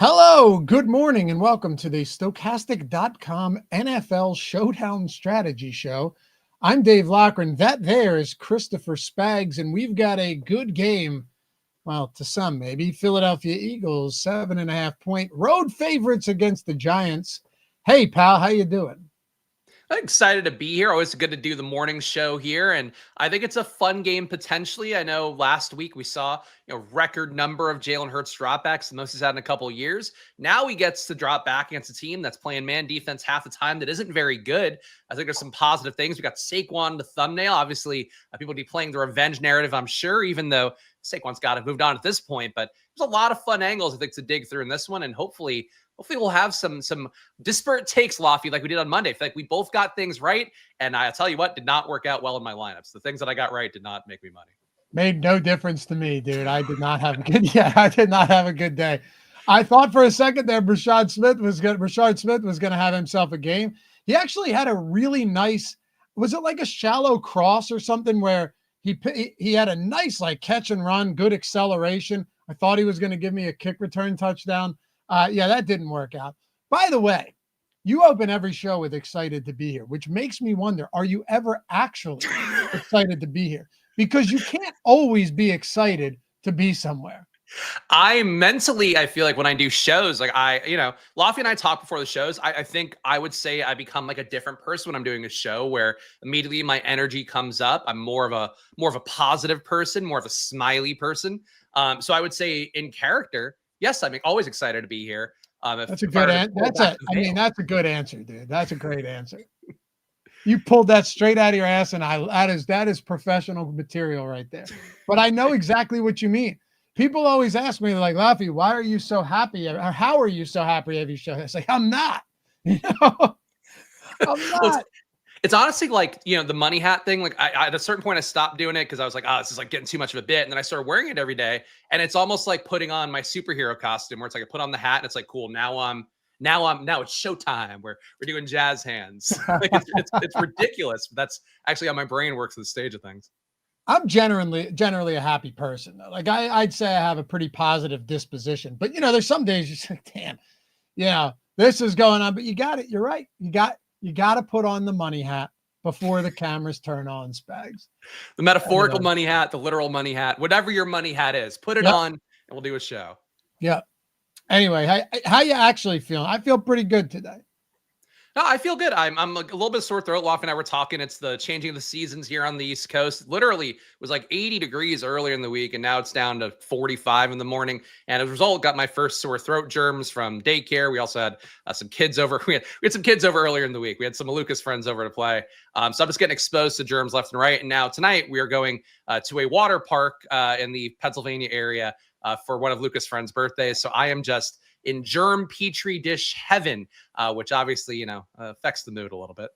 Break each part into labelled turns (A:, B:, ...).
A: Hello, good morning, and welcome to the Stokastic.com NFL Showdown Strategy Show. I'm Dave Loughran. That there is Christopher Spags, and we've got a good game. Well, to some, maybe. Philadelphia Eagles, 7.5-point road favorites against the Giants. Hey, pal, how you doing?
B: I'm excited to be here. Always good to do the morning show here, and I think it's a fun game potentially. I know last week we saw record number of Jalen Hurts dropbacks, the most he's had in a couple of years. Now he gets to drop back against a team that's playing man defense half the time that isn't very good. I think there's some positive things. We got Saquon, the thumbnail. Obviously, people be playing the revenge narrative, I'm sure, even though Saquon's got to moved on at this point. But there's a lot of fun angles I think to dig through in this one, and hopefully we'll have some disparate takes, Loughy, like we did on Monday. I feel like we both got things right, and I'll tell you what, did not work out well in my lineups. The things that I got right did not make me money.
A: Made no difference to me, dude. I did not have a good I did not have a good day. I thought for a second there Rashard Smith was going to have himself a game. He actually had a really nice, was it like a shallow cross or something where he had a nice like catch and run, good acceleration. I thought he was going to give me a kick return touchdown. Yeah, that didn't work out. By the way, you open every show with excited to be here, which makes me wonder, are you ever actually excited to be here? Because you can't always be excited to be somewhere.
B: I feel like when I do shows, like Loughy and I talk before the shows. I think I would say I become like a different person when I'm doing a show where immediately my energy comes up. I'm more of a positive person, more of a smiley person. So I would say in character, yes, I'm always excited to be here.
A: That's a good answer. That's a good answer, dude. That's a great answer. You pulled that straight out of your ass, and that is professional material right there. But I know exactly what you mean. People always ask me, like, Loughy, why are you so happy? Or how are you so happy every show? It's like, I'm not. I'm not.
B: It's honestly like, the money hat thing. Like I at a certain point, I stopped doing it because I was like, this is like getting too much of a bit. And then I started wearing it every day. And it's almost like putting on my superhero costume where it's like I put on the hat and it's like, cool. Now it's showtime where we're doing jazz hands. Like it's ridiculous. But that's actually how my brain works at the stage of things.
A: I'm generally a happy person though. Like I'd say I have a pretty positive disposition, but there's some days you're like, damn, this is going on, but you got it. You're right. You got to put on the money hat before the cameras turn on, Spags.
B: The metaphorical money hat, the literal money hat, whatever your money hat is, put it on and we'll do a show.
A: Yeah. Anyway, how you actually feeling? I feel pretty good today.
B: No, I feel good. I'm a little bit sore throat. Loughy and I were talking. It's the changing of the seasons here on the East Coast. Literally, it was like 80 degrees earlier in the week, and now it's down to 45 in the morning. And as a result, got my first sore throat germs from daycare. We also had some kids over. We had some kids over earlier in the week. We had some Lucas friends over to play. So I'm just getting exposed to germs left and right. And now tonight we are going to a water park in the Pennsylvania area for one of Lucas' friends' birthdays. So I am just in germ petri dish heaven, which obviously, affects the mood a little bit.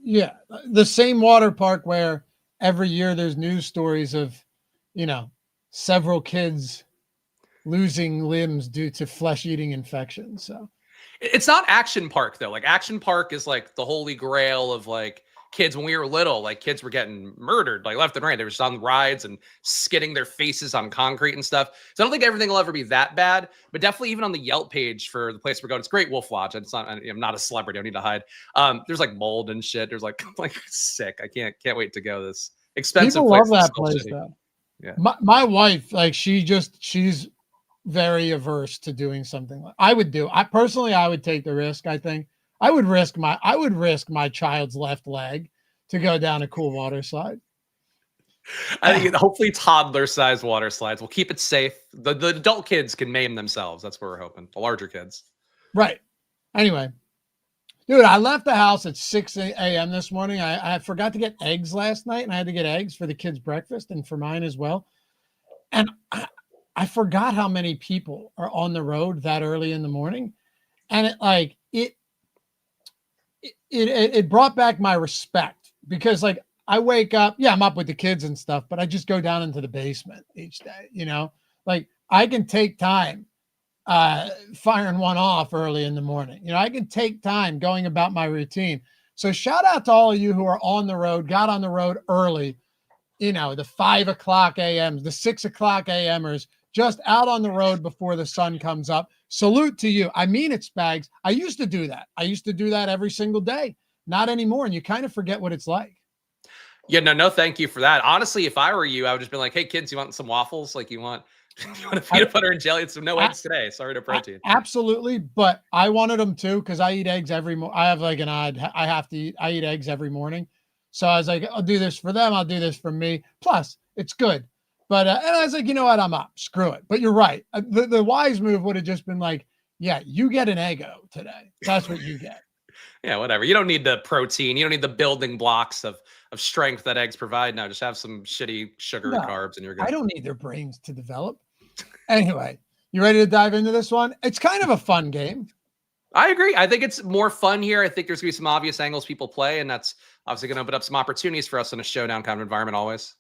A: Yeah. The same water park where every year there's news stories of, several kids losing limbs due to flesh-eating infections. So
B: it's not Action Park though. Like Action Park is like the holy grail of like kids when we were little. Like kids were getting murdered like left and right. They were just on rides and skidding their faces on concrete and stuff. So I don't think everything will ever be that bad, but definitely even on the Yelp page for the place we're going, it's Great Wolf Lodge. I'm not a celebrity. I don't need to hide. There's like mold and shit. There's like sick. I can't wait to go. This expensive
A: people
B: place.
A: Love that place though.
B: Yeah.
A: My wife, like she's very averse to doing something like I would do. I would take the risk. I think I would risk my child's left leg to go down a cool water slide.
B: I think hopefully toddler-sized water slides. We'll keep it safe. The adult kids can maim themselves. That's what we're hoping. The larger kids.
A: Right. Anyway, dude, I left the house at 6 a.m. this morning. I forgot to get eggs last night, and I had to get eggs for the kids' breakfast and for mine as well. And I forgot how many people are on the road that early in the morning. And it brought back my respect because like I wake up, I'm up with the kids and stuff, but I just go down into the basement each day, like I can take time firing one off early in the morning. I can take time going about my routine. So shout out to all of you who are on the road, got on the road early, the 5 o'clock a.m., the 6 o'clock a.m.ers just out on the road before the sun comes up. Salute to you. I mean it, Spags. I used to do that. I used to do that every single day. Not anymore. And you kind of forget what it's like.
B: Yeah, no, thank you for that. Honestly, if I were you, I would just be like, hey, kids, you want some waffles? Like you want a peanut butter and jelly? It's no eggs today. Sorry, no protein.
A: Absolutely. But I wanted them too, because I eat eggs every morning. I have like I eat eggs every morning. So I was like, I'll do this for them. I'll do this for me. Plus, it's good. But, and I was like, you know what? I'm up. Screw it. But you're right. The wise move would have just been like, yeah, you get an Eggo today. That's what you get.
B: Yeah, whatever. You don't need the protein. You don't need the building blocks of strength that eggs provide. No, just have some shitty sugar and carbs and you're good.
A: I don't need their brains to develop. Anyway, you ready to dive into this one? It's kind of a fun game.
B: I agree. I think it's more fun here. I think there's going to be some obvious angles people play, and that's obviously going to open up some opportunities for us in a showdown kind of environment always.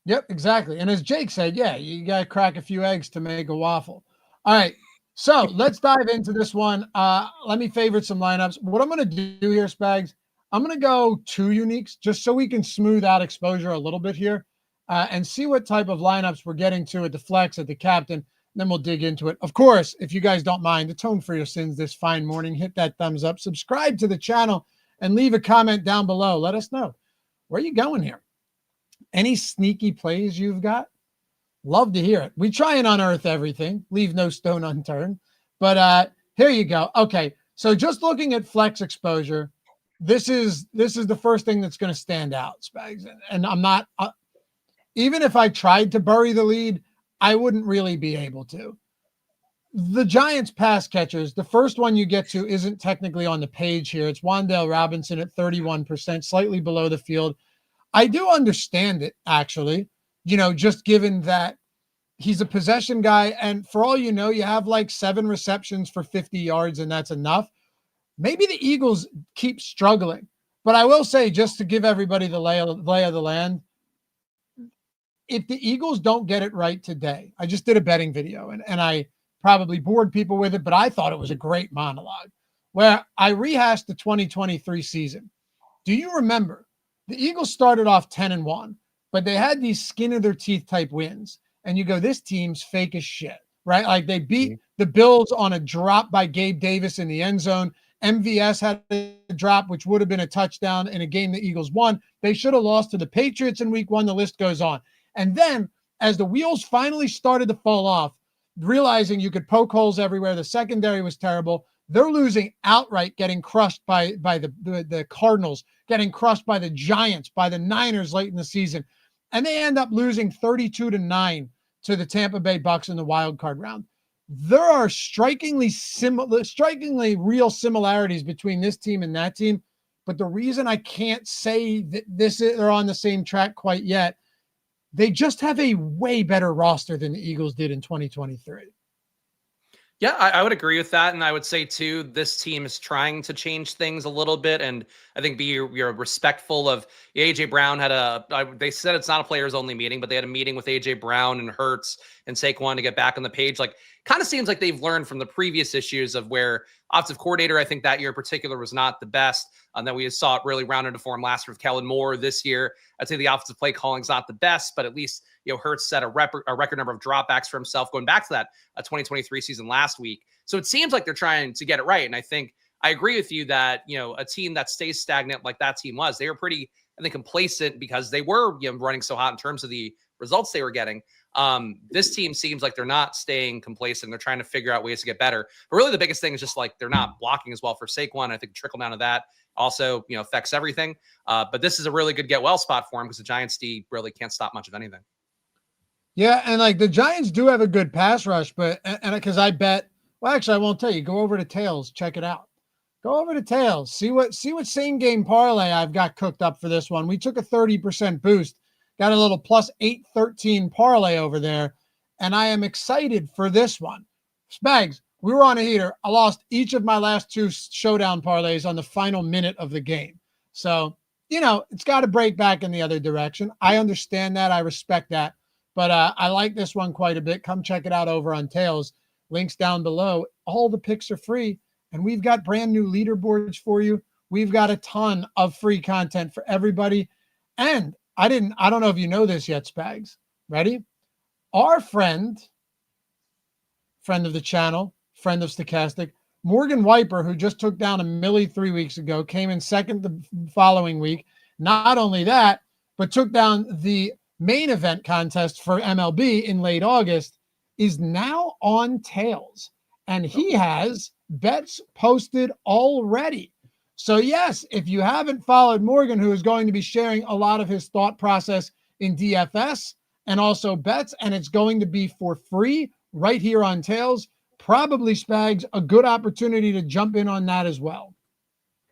A: Yep, exactly. And as Jake said, yeah, you got to crack a few eggs to make a waffle. All right. So let's dive into this one. Let me favorite some lineups. What I'm going to do here, Spags, I'm going to go 2 uniques just so we can smooth out exposure a little bit here and see what type of lineups we're getting to at the flex, at the captain. Then we'll dig into it. Of course, if you guys don't mind, atone for your sins this fine morning. Hit that thumbs up, subscribe to the channel, and leave a comment down below. Let us know. Where are you going here? Any sneaky plays you've got? Love to hear it. We try and unearth everything, leave no stone unturned. But here you go. Okay, so just looking at flex exposure, this is the first thing that's going to stand out, Spags. And I'm not even if I tried to bury the lead, I wouldn't really be able to. The Giants pass catchers, the first one you get to isn't technically on the page here. It's Wan'Dale Robinson at 31%, slightly below the field. I do understand it, actually, just given that he's a possession guy. And for all you know, you have like 7 receptions for 50 yards, and that's enough. Maybe the Eagles keep struggling. But I will say, just to give everybody the lay of the land, if the Eagles don't get it right today, I just did a betting video, and I probably bored people with it, but I thought it was a great monologue where I rehashed the 2023 season. Do you remember? The Eagles started off 10-1, but they had these skin of their teeth type wins. And you go, this team's fake as shit, right? Like they beat the Bills on a drop by Gabe Davis in the end zone. MVS had a drop, which would have been a touchdown in a game the Eagles won. They should have lost to the Patriots in week 1. The list goes on. And then as the wheels finally started to fall off, realizing you could poke holes everywhere, the secondary was terrible. They're losing outright, getting crushed by the Cardinals, getting crushed by the Giants, by the Niners late in the season. And they end up losing 32-9 to the Tampa Bay Bucks in the wild card round. There are strikingly real similarities between this team and that team. But the reason I can't say that they're on the same track quite yet, they just have a way better roster than the Eagles did in 2023.
B: Yeah, I would agree with that. And I would say, too, this team is trying to change things a little bit. And I think you're respectful of A.J. Brown they said it's not a players only meeting, but they had a meeting with A.J. Brown and Hurts and Saquon to get back on the page. Like, kind of seems like they've learned from the previous issues of where offensive coordinator, I think that year in particular, was not the best. And then we saw it really round into form last year with Kellen Moore. This year, I'd say the offensive play calling is not the best, but at least Hurts set a record number of dropbacks for himself going back to that 2023 season last week. So it seems like they're trying to get it right. And I think I agree with you that, a team that stays stagnant like that team was, they were pretty, I think, complacent because they were running so hot in terms of the results they were getting. This team seems like they're not staying complacent. They're trying to figure out ways to get better. But really the biggest thing is just like they're not blocking as well for Saquon. I think the trickle down of that also, affects everything. But this is a really good get well spot for him because the Giants D really can't stop much of anything.
A: Yeah, and like the Giants do have a good pass rush, but because I bet, well, actually, I won't tell you. Go over to Tails, check it out. Go over to Tails, see what same game parlay I've got cooked up for this one. We took a 30% boost, got a little plus 813 parlay over there, and I am excited for this one. Spags, we were on a heater. I lost each of my last 2 showdown parlays on the final minute of the game. So, it's got to break back in the other direction. I understand that. I respect that. But I like this one quite a bit. Come check it out over on Tails. Links down below. All the picks are free. And we've got brand new leaderboards for you. We've got a ton of free content for everybody. And I don't know if you know this yet, Spags. Ready? our friend of the channel, friend of Stokastic, Morgan Wiper, who just took down a Millie 3 weeks ago, came in second the following week. Not only that, but took down the main event contest for MLB in late August, is now on tails. And he has bets posted already. So yes, if you haven't followed Morgan, who is going to be sharing a lot of his thought process in DFS and also bets, and it's going to be for free right here on Tails, probably Spags, a good opportunity to jump in on that as well.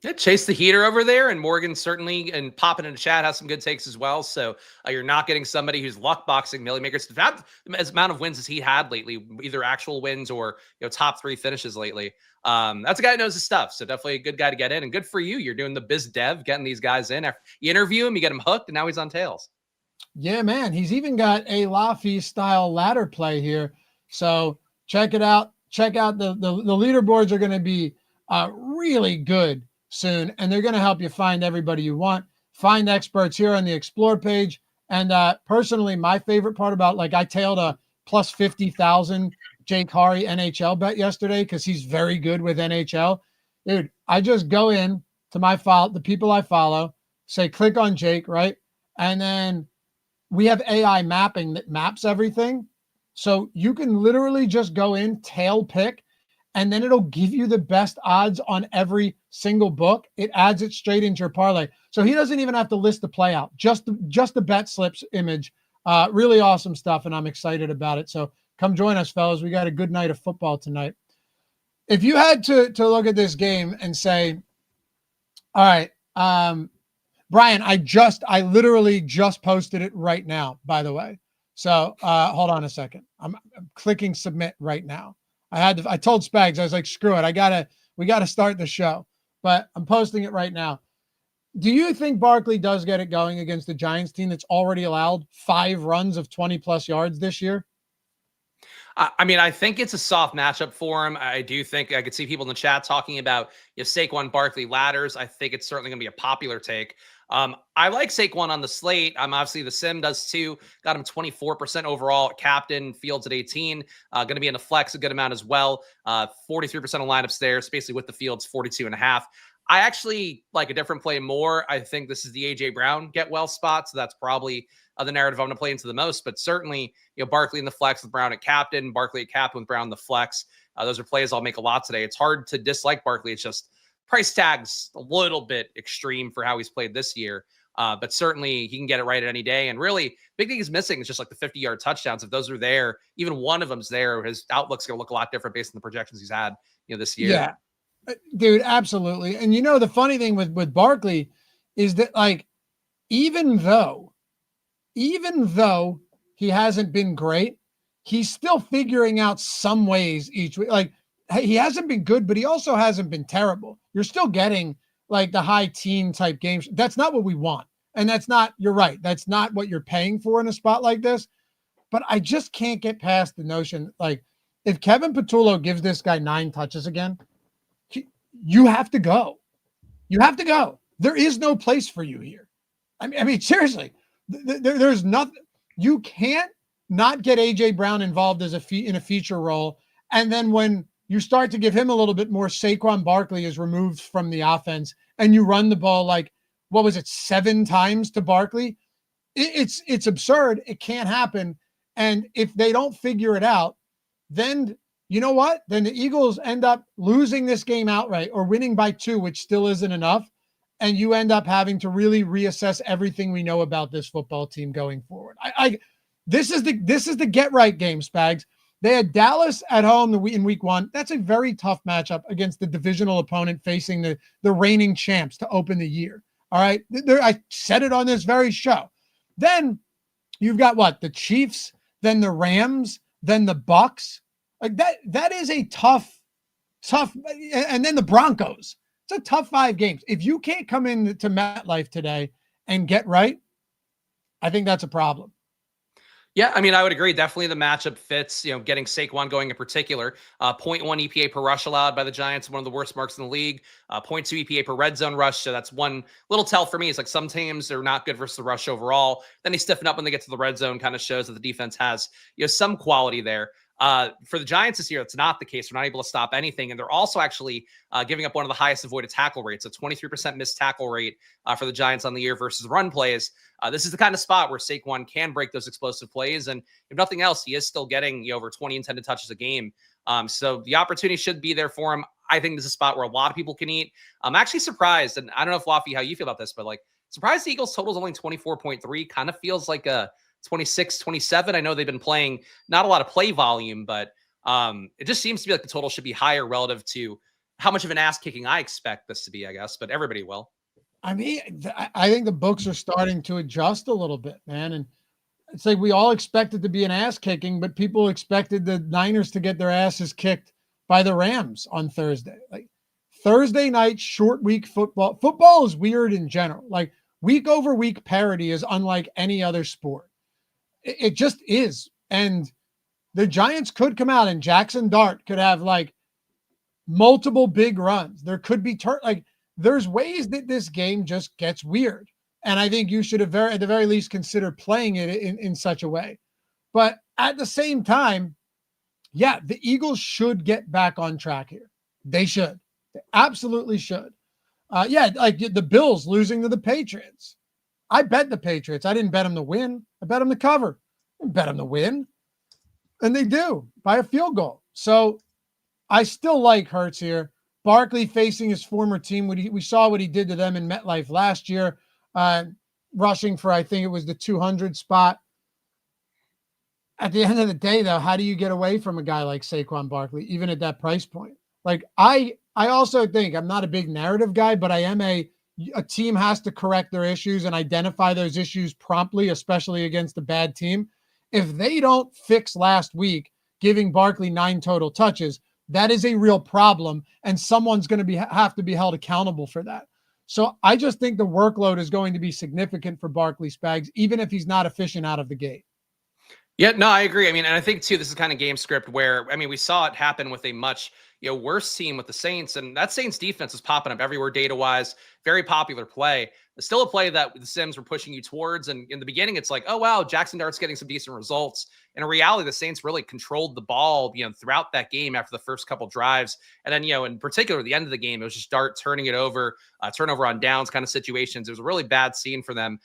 B: Yeah, chase the heater over there, and Morgan certainly, and popping in the chat, has some good takes as well. So you're not getting somebody who's luck boxing Millie Makers. That as amount of wins as he had lately, either actual wins or top 3 finishes lately. That's a guy who knows his stuff. So definitely a good guy to get in, and good for you. You're doing the biz dev, getting these guys in. You interview him, you get him hooked, and now he's on Tails.
A: Yeah, man, he's even got a Loughy style ladder play here. So check it out. Check out the leaderboards are going to be really good soon, and they're going to help you find everybody you want. Find experts here on the Explore page. And personally, my favorite part about, like, I tailed a plus 50,000 Jake Hari NHL bet yesterday because he's very good with NHL. Dude, I just go in to my file, the people I follow, say click on Jake, right? And then we have AI mapping that maps everything. So you can literally just go in, tail pick, and then it'll give you the best odds on every single book. It adds it straight into your parlay. So he doesn't even have to list the play out, just the bet slips image. Really awesome stuff, and I'm excited about it. So come join us, fellas. We got a good night of football tonight. If you had to look at this game and say, all right, Brian, I literally just posted it right now, by the way. So hold on a second. I'm clicking submit right now. I told Spags, I was like, screw it. We gotta start the show, but I'm posting it right now. Do you think Barkley does get it going against the Giants team that's already allowed 5 runs of 20+ yards this year?
B: I mean, I think it's a soft matchup for him. I do think I could see people in the chat talking about Saquon Barkley ladders. I think it's certainly going to be a popular take. I like Saquon on the slate. Obviously the sim does too. Got him 24% overall. Captain Fields at 18. Going to be in the flex a good amount as well. 43% of lineups there, basically with the Fields 42.5. I actually like a different play more. I think this is the AJ Brown get well spot. So that's probably the narrative I'm going to play into the most, but certainly, Barkley in the flex with Brown at captain, Barkley at captain with Brown in the flex. Those are plays I'll make a lot today. It's hard to dislike Barkley. It's just price tag's a little bit extreme for how he's played this year. But certainly he can get it right at any day. And really, big thing he's missing is just like the 50-yard touchdowns. If those are there, even one of them's there, his outlook's going to look a lot different based on the projections he's had, this year.
A: Yeah, dude, absolutely. And the funny thing with Barkley is that, like, even though he hasn't been great, he's still figuring out some ways each week. Like, he hasn't been good, but he also hasn't been terrible. You're still getting like the high teen type games. That's not what we want. And you're right. That's not what you're paying for in a spot like this. But I just can't get past the notion, like, if Kevin Patullo gives this guy 9 touches again, you have to go. You have to go. There is no place for you here. I mean, seriously. There's nothing. You can't not get AJ Brown involved in a feature role, and then when you start to give him a little bit more, Saquon Barkley is removed from the offense, and you run the ball like, what was it, 7 times to Barkley? It's absurd. It can't happen. And if they don't figure it out, then you know what? Then the Eagles end up losing this game outright or winning by 2, which still isn't enough. And you end up having to really reassess everything we know about this football team going forward. This is the get right game, Spags. They had Dallas at home in week 1. That's a very tough matchup against the divisional opponent facing the reigning champs to open the year. All right. I said it on this very show. Then you've got what? The Chiefs, then the Rams, then the Bucks. Like that is a tough, and then the Broncos. It's a tough 5 games. If you can't come into MetLife today and get right, I think that's a problem.
B: Yeah, I mean, I would agree. Definitely the matchup fits, getting Saquon going in particular. 0.1 EPA per rush allowed by the Giants, one of the worst marks in the league. 0.2 EPA per red zone rush. So that's one little tell for me. It's like some teams are not good versus the rush overall. Then they stiffen up when they get to the red zone, kind of shows that the defense has, some quality there. For the Giants this year, that's not the case. They're not able to stop anything. And they're also actually giving up one of the highest avoided tackle rates, a 23% missed tackle rate for the Giants on the year versus run plays. This is the kind of spot where Saquon can break those explosive plays. And if nothing else, he is still getting over 20 intended touches a game. So the opportunity should be there for him. I think this is a spot where a lot of people can eat. I'm actually surprised, and I don't know if Loughy, how you feel about this, but like surprised the Eagles total is only 24.3. Kind of feels like a 26, 27. I know they've been playing not a lot of play volume, but it just seems to be like the total should be higher relative to how much of an ass kicking I expect this to be, I guess, but everybody will.
A: I mean, I think the books are starting to adjust a little bit, man. And it's like we all expected to be an ass kicking, but people expected the Niners to get their asses kicked by the Rams on Thursday. Like Thursday night, short week football. Football is weird in general. Like week over week parity is unlike any other sport. It just is. And the Giants could come out and Jackson Dart could have like multiple big runs. There could be there's ways that this game just gets weird. And I think you should have at the very least consider playing it in such a way. But at the same time, yeah, the Eagles should get back on track here. They should. They absolutely should. Like the Bills losing to the Patriots. I bet the Patriots. I didn't bet them to win. I bet them to cover. I didn't bet them to win. And they do by a field goal. So I still like Hurts here. Barkley facing his former team. We saw what he did to them in MetLife last year, rushing for, I think it was the 200 spot. At the end of the day, though, how do you get away from a guy like Saquon Barkley, even at that price point? Like I also think I'm not a big narrative guy, but I am a team has to correct their issues and identify those issues promptly, especially against a bad team. If they don't fix last week, giving Barkley 9 total touches, that is a real problem, and someone's going to have to be held accountable for that. So I just think the workload is going to be significant for Barkley Spags, even if he's not efficient out of the gate.
B: Yeah, no, I agree. I mean, and I think too, this is kind of game script where, I mean, we saw it happen with a much, worse team with the Saints, and that Saints defense is popping up everywhere data wise, very popular play. It's still a play that the Sims were pushing you towards. And in the beginning, it's like, oh, wow, Jackson Dart's getting some decent results. In reality, the Saints really controlled the ball, throughout that game after the first couple drives. And then, in particular, the end of the game, it was just Dart turning it over, turnover on downs kind of situations. It was a really bad scene for them.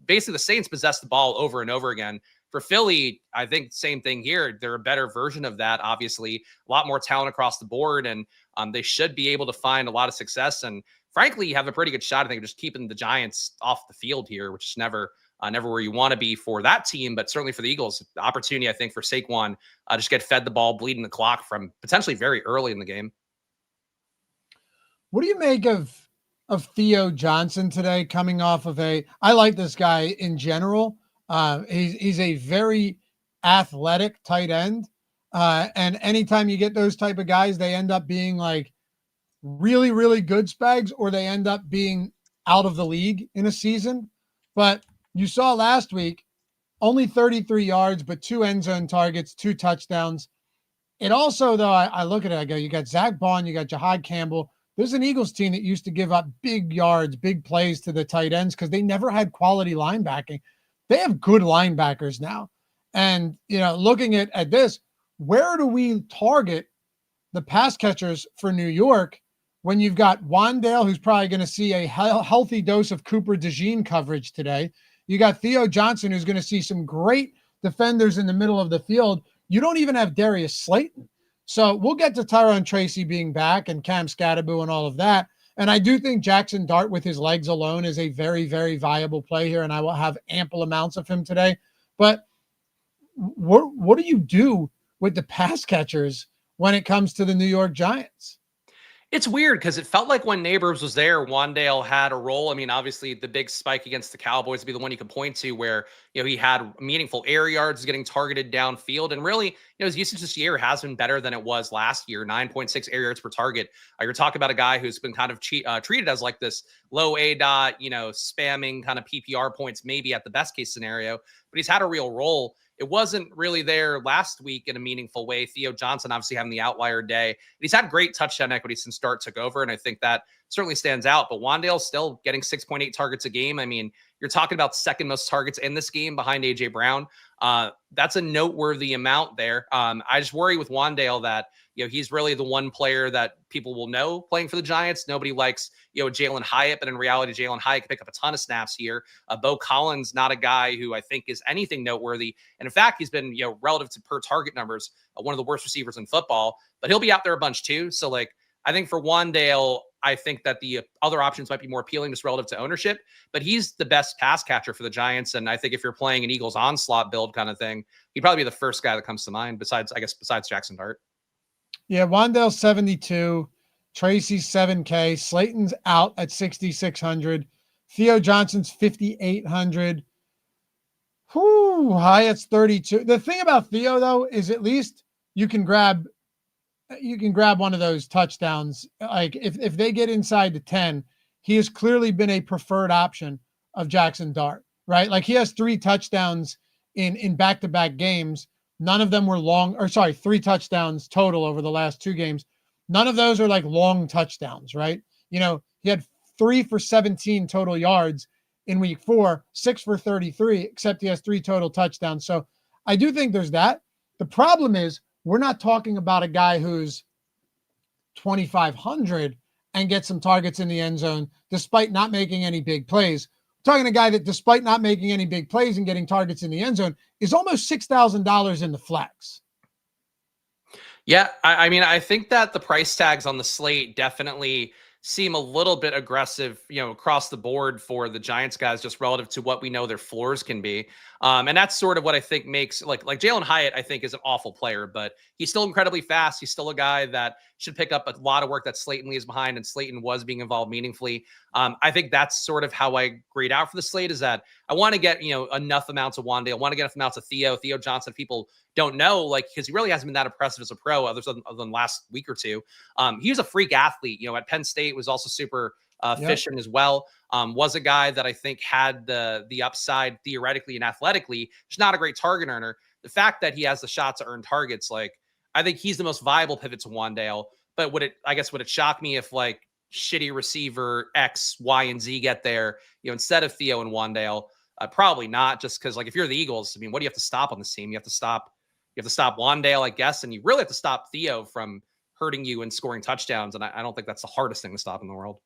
B: Basically, the Saints possessed the ball over and over again. For Philly, I think same thing here. They're a better version of that, obviously. A lot more talent across the board, and they should be able to find a lot of success. And frankly, you have a pretty good shot, I think, of just keeping the Giants off the field here, which is never where you want to be for that team, but certainly for the Eagles. The opportunity, I think, for Saquon just get fed the ball, bleeding the clock from potentially very early in the game.
A: What do you make of Theo Johnson today coming off of I like this guy in general. He's a very athletic tight end. And anytime you get those type of guys, they end up being like really, really good Spags, or they end up being out of the league in a season. But you saw last week, only 33 yards, but 2 end zone targets, 2 touchdowns. It also, though, I look at it, I go, you got Zach Bond, you got Jahad Campbell. There's an Eagles team that used to give up big yards, big plays to the tight ends because they never had quality linebacking. They have good linebackers now. And, looking at this, where do we target the pass catchers for New York when you've got Wandale, who's probably going to see a healthy dose of Cooper DeJean coverage today? You got Theo Johnson, who's going to see some great defenders in the middle of the field. You don't even have Darius Slayton. So we'll get to Tyrone Tracy being back and Cam Scatterbo and all of that. And I do think Jackson Dart with his legs alone is a very, very viable play here, and I will have ample amounts of him today. But what do you do with the pass catchers when it comes to the New York Giants?
B: It's weird because it felt like when Neighbors was there, Wandale had a role. I mean, obviously the big spike against the Cowboys would be the one you could point to where, he had meaningful air yards, getting targeted downfield. And really, his usage this year has been better than it was last year, 9.6 air yards per target. You're talking about a guy who's been kind of treated as like this low ADOT, spamming kind of PPR points, maybe at the best case scenario, but he's had a real role. it wasn't really there last week in a meaningful way. Theo Johnson obviously having the outlier day. He's had great touchdown equity since Dart took over, and I think that certainly stands out. But Wandale's still getting 6.8 targets a game. I mean, you're talking about second most targets in this game behind A.J. Brown. That's a noteworthy amount there. I just worry with Wandale that, he's really the one player that people will know playing for the Giants. Nobody likes, Jalen Hyatt, but in reality, Jalen Hyatt can pick up a ton of snaps here. Bo Collins, not a guy who I think is anything noteworthy. And in fact, he's been, relative to per target numbers, one of the worst receivers in football, but he'll be out there a bunch too. So I think for Wandale, I think that the other options might be more appealing just relative to ownership, but he's the best pass catcher for the Giants. And I think if you're playing an Eagles onslaught build kind of thing, he'd probably be the first guy that comes to mind besides Jackson Dart.
A: Yeah. Wandale's 72, Tracy's 7K, Slayton's out at 6,600. Theo Johnson's 5,800. Hyatt's 32. The thing about Theo though, is at least you can grab one of those touchdowns. Like if they get inside the 10, he has clearly been a preferred option of Jackson Dart, right? Like he has 3 touchdowns in back-to-back games. None of them were 3 touchdowns total over the last 2 games. None of those are like long touchdowns, right? He had 3 for 17 total yards in week 4, 6 for 33, except he has 3 total touchdowns. So I do think there's that. The problem is we're not talking about a guy who's 2,500 and gets some targets in the end zone despite not making any big plays. We're talking a guy that despite not making any big plays and getting targets in the end zone is almost $6,000 in the flex.
B: Yeah, I mean, I think that the price tags on the slate definitely seem a little bit aggressive, across the board for the Giants guys, just relative to what we know their floors can be. And that's sort of what I think makes like Jalen Hyatt, I think, is an awful player, but he's still incredibly fast. He's still a guy that should pick up a lot of work that Slayton leaves behind, and Slayton was being involved meaningfully. I think that's sort of how I grade out for the slate, is that I want to get, enough amounts of Wandale. I want to get enough amounts of Theo Johnson. People don't know, because he really hasn't been that impressive as a pro other than last week or two. He was a freak athlete, at Penn State, was also super efficient as well. Was a guy that I think had the upside theoretically and athletically. Just not a great target earner. The fact that he has the shot to earn targets, I think he's the most viable pivot to Wandale. But would it shock me if shitty receiver X, Y, and Z get there, instead of Theo and Wandale? Probably not, just because if you're the Eagles, I mean, what do you have to stop on this team? You have to stop Wandale, I guess, and you really have to stop Theo from hurting you and scoring touchdowns. And I don't think that's the hardest thing to stop in the world.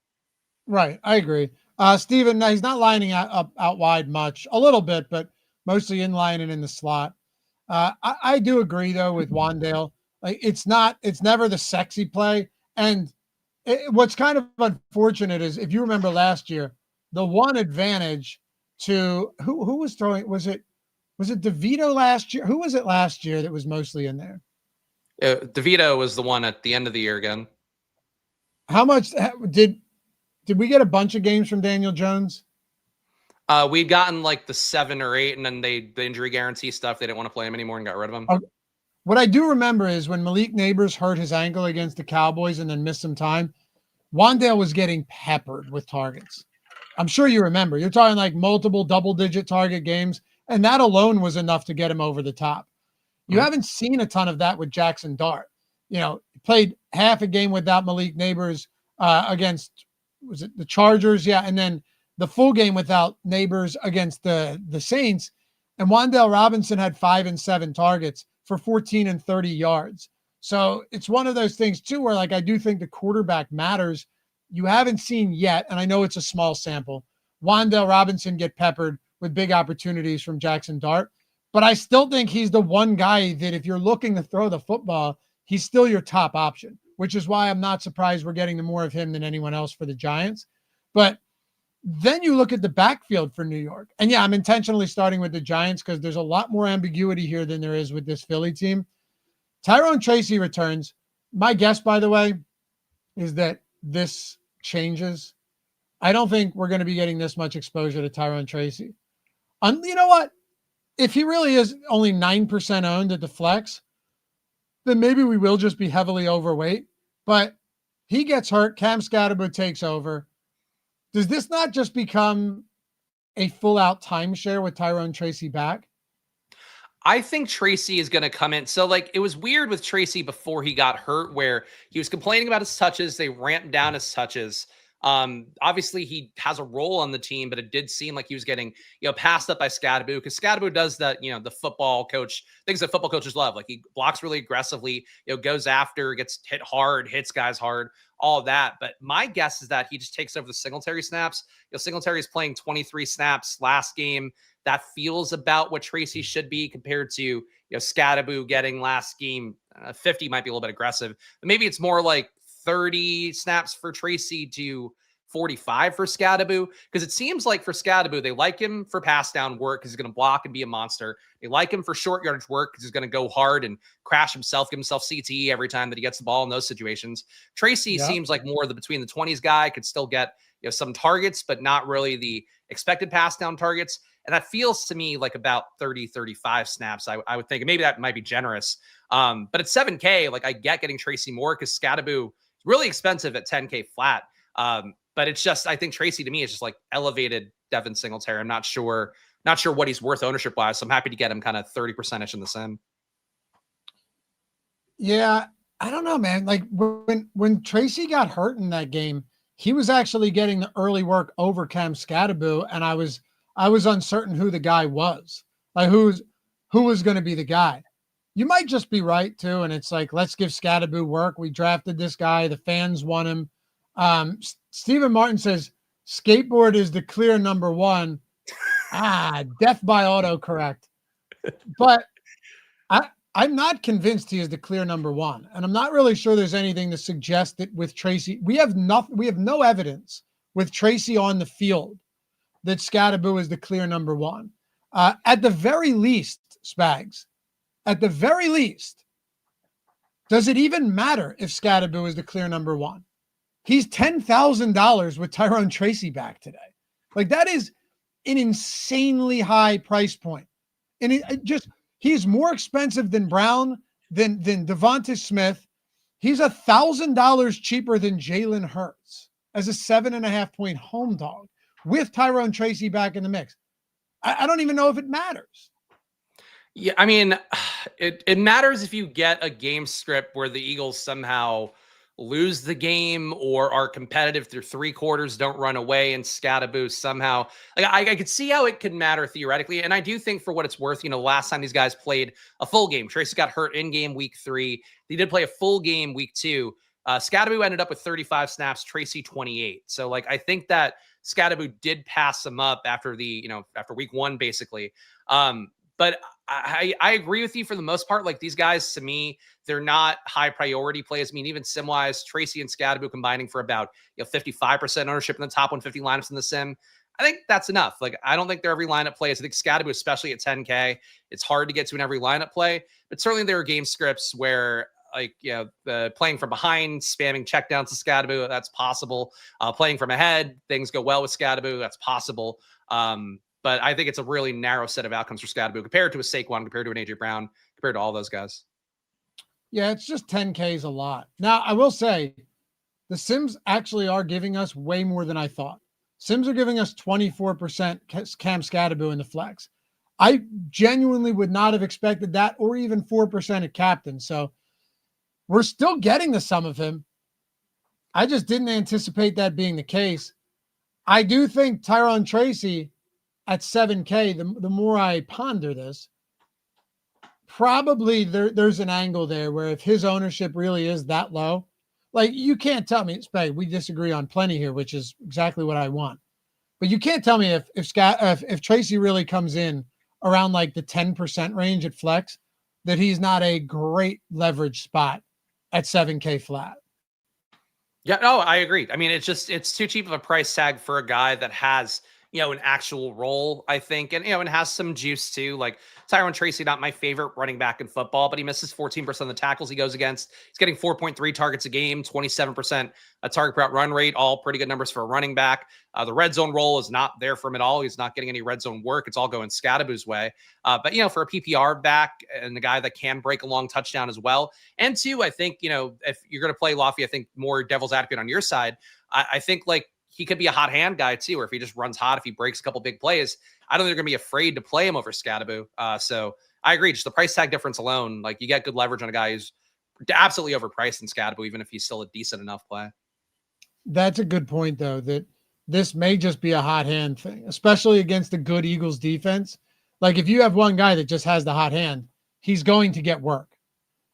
A: Right. I agree. Steven, he's not lining up out wide much, a little bit, but mostly in line and in the slot. I do agree though with Wandale. It's never the sexy play. And what's kind of unfortunate is, if you remember last year, the one advantage to who was throwing, was it DeVito last year? Who was it last year that was mostly in there?
B: DeVito was the one at the end of the year again.
A: How much did we get a bunch of games from Daniel Jones?
B: We'd gotten the 7 or 8, and then the injury guarantee stuff, they didn't want to play him anymore and got rid of him.
A: Okay. What I do remember is when Malik Neighbors hurt his ankle against the Cowboys and then missed some time, Wandale was getting peppered with targets. I'm sure you remember. You're talking multiple double-digit target games, and that alone was enough to get him over the top. You haven't seen a ton of that with Jackson Dart. Played half a game without Malik Neighbors against, was it the Chargers? Yeah, and then the full game without Neighbors against the Saints. And Wandale Robinson had 5 and 7 targets for 14 and 30 yards. So it's one of those things too, where I do think the quarterback matters. You haven't seen yet, and I know it's a small sample, Wandale Robinson get peppered with big opportunities from Jackson Dart. But I still think he's the one guy that if you're looking to throw the football, he's still your top option, which is why I'm not surprised we're getting more of him than anyone else for the Giants. But then you look at the backfield for New York. And yeah, I'm intentionally starting with the Giants because there's a lot more ambiguity here than there is with this Philly team. Tyrone Tracy returns. My guess, by the way, is that this changes. I don't think we're going to be getting this much exposure to Tyrone Tracy. You know what? If he really is only 9% owned at the flex, then maybe we will just be heavily overweight. But he gets hurt. Cam Scatterwood takes over. Does this not just become a full-out timeshare with Tyrone Tracy back?
B: I think Tracy is going to come in. So, like, it was weird with Tracy before he got hurt, where he was complaining about his touches. They ramped down his touches. Obviously, he has a role on the team, but it did seem like he was getting, passed up by Scadaboo, because Scadaboo does that, the football coach, things that football coaches love. Like, he blocks really aggressively, goes after, gets hit hard, hits guys hard, all of that. But my guess is that he just takes over the Singletary snaps. Singletary is playing 23 snaps last game. That feels about what Tracy should be compared to, Scadaboo getting last game. 50 might be a little bit aggressive, but maybe it's more like 30 snaps for Tracy to 45 for Scadaboo, because it seems like for Scadaboo, they like him for pass down work because he's going to block and be a monster. They like him for short yardage work because he's going to go hard and crash himself, give himself CTE every time that he gets the ball in those situations. Tracy seems like more the between the 20s guy, could still get some targets, but not really the expected pass down targets. And that feels to me like about 30, 35 snaps, I would think. And maybe that might be generous. But at 7K, like, I get getting Tracy more because Scadaboo is really expensive at 10K flat. But it's just, I think Tracy to me is just like elevated Devin Singletary. I'm not sure what he's worth ownership wise. So I'm happy to get him kind of 30% in the sim.
A: Yeah, I don't know, man. Like, when Tracy got hurt in that game, he was actually getting the early work over Cam Scadaboo, and I was uncertain who the guy was. Like, who was going to be the guy. You might just be right too, and it's like, let's give Scadaboo work. We drafted this guy. The fans want him. Stephen Martin says skateboard is the clear number one. Death by autocorrect. But I'm not convinced he is the clear number one, and I'm not really sure there's anything to suggest that with Tracy. We have no evidence with Tracy on the field that Scadaboo is the clear number one. At the very least, Spags, at the very least, does it even matter if Scadaboo is the clear number one? He's $10,000 with Tyrone Tracy back today. Like, that is an insanely high price point. And he's more expensive than Brown, than Devonta Smith. He's $1,000 cheaper than Jalen Hurts as a 7.5-point home dog with Tyrone Tracy back in the mix. I don't even know if it matters.
B: Yeah, I mean, it matters if you get a game script where the Eagles somehow lose the game or are competitive through 3 quarters, don't run away, and Scadaboo somehow. Like, I could see how it could matter theoretically, and I do think for what it's worth, last time these guys played a full game, Tracy got hurt in game week 3. He did play a full game week 2. Scadaboo ended up with 35 snaps, Tracy 28. So, like, I think that Scadaboo did pass him up after after week 1, basically. But I agree with you for the most part. Like, these guys, to me, they're not high priority plays. I mean, even sim-wise, Tracy and Scadaboo combining for about 55% ownership in the top 150 lineups in the sim. I think that's enough. Like, I don't think they're every lineup plays. I think Scadaboo, especially at 10K, it's hard to get to in every lineup play. But certainly there are game scripts where, like, the playing from behind, spamming checkdowns to Scadaboo, that's possible. Playing from ahead, things go well with Scadaboo, that's possible. But I think it's a really narrow set of outcomes for Scadaboo compared to a Saquon, compared to an AJ Brown, compared to all those guys.
A: Yeah, it's just 10K is a lot. Now, I will say the Sims actually are giving us way more than I thought. Sims are giving us 24% Cam Scadaboo in the flex. I genuinely would not have expected that, or even 4% at captain. So we're still getting the sum of him. I just didn't anticipate that being the case. I do think Tyrone Tracy at 7K, the more I ponder this, probably there's an angle there where if his ownership really is that low, like, you can't tell me, Spade, we disagree on plenty here, which is exactly what I want. But you can't tell me if Tracy really comes in around like the 10% range at flex, that he's not a great leverage spot at 7K flat.
B: Yeah, no, I agree. I mean, it's too cheap of a price tag for a guy that has, an actual role, I think. And, and has some juice too. Like, Tyrone Tracy, not my favorite running back in football, but he misses 14% of the tackles he goes against. He's getting 4.3 targets a game, 27% a target per out run rate, all pretty good numbers for a running back. The red zone role is not there for him at all. He's not getting any red zone work. It's all going Scadaboo's way. But, for a PPR back and the guy that can break a long touchdown as well. And 2, I think, if you're going to play Loughy, I think more devil's advocate on your side, I think, like, he could be a hot hand guy too, or if he just runs hot, if he breaks a couple big plays, I don't think they're going to be afraid to play him over Scadaboo. So I agree. Just the price tag difference alone, like you get good leverage on a guy who's absolutely overpriced in Scadaboo, even if he's still a decent enough play.
A: That's a good point, though, that this may just be a hot hand thing, especially against a good Eagles defense. Like if you have one guy that just has the hot hand, he's going to get work.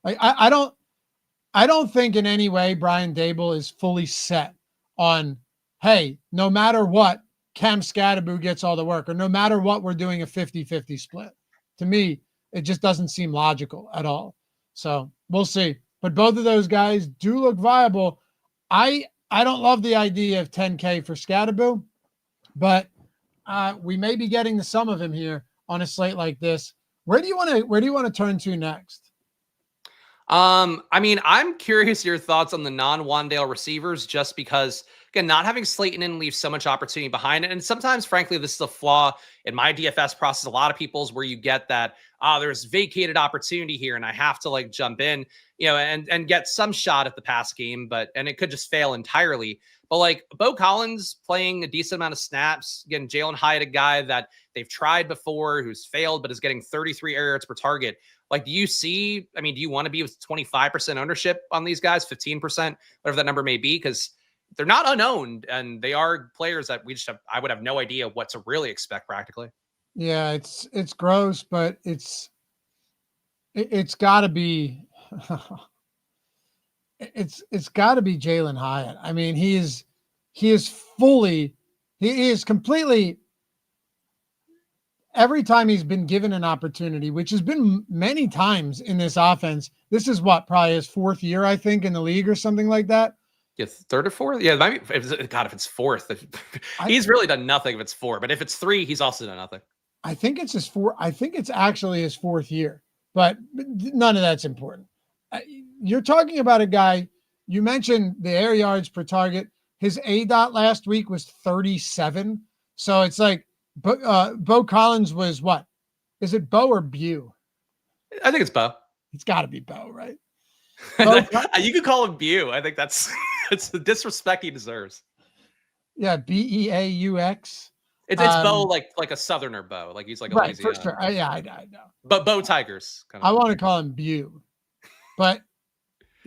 A: Like I don't think in any way Brian Dable is fully set on, hey, no matter what, Cam Scadaboo gets all the work, or no matter what, we're doing a 50-50 split. To me, it just doesn't seem logical at all. So we'll see. But both of those guys do look viable. I don't love the idea of 10K for Scadaboo, but we may be getting the sum of him here on a slate like this. Where do you want to turn to next?
B: I mean, I'm curious your thoughts on the non-Wandale receivers, just because, again, not having Slayton in leaves so much opportunity behind it. And sometimes, frankly, this is a flaw in my DFS process. A lot of people's where you get that, there's vacated opportunity here and I have to like jump in, and get some shot at the pass game, and it could just fail entirely. But like Bo Collins playing a decent amount of snaps, again, Jalen Hyatt, a guy that they've tried before who's failed, but is getting 33 air yards per target. Like, do you want to be with 25% ownership on these guys, 15%, whatever that number may be? Because they're not unowned and they are players that I would have no idea what to really expect practically.
A: Yeah, it's gross, but it's gotta be, it's gotta be Jalen Hyatt. I mean, he is completely, every time he's been given an opportunity, which has been many times in this offense. This is probably his fourth year, I think, in the league or something like that.
B: Yeah, third or fourth? Yeah, if it's fourth, he's really done nothing if it's four. But if it's three, he's also done nothing.
A: I think it's actually his fourth year, but none of that's important. You're talking about a guy, you mentioned the air yards per target. His ADOT last week was 37. So it's like, Bo Collins was what? Is it Bo or Bew?
B: I think it's Bo.
A: It's got to be Bo, right?
B: You could call him Bew. I think it's the disrespect he deserves.
A: Yeah, Beaux.
B: It's Bo, like a Southerner Bo, like he's like a
A: right,
B: Louisiana.
A: For sure. Yeah, I know.
B: But Bo Tigers.
A: I want to call him Bew, but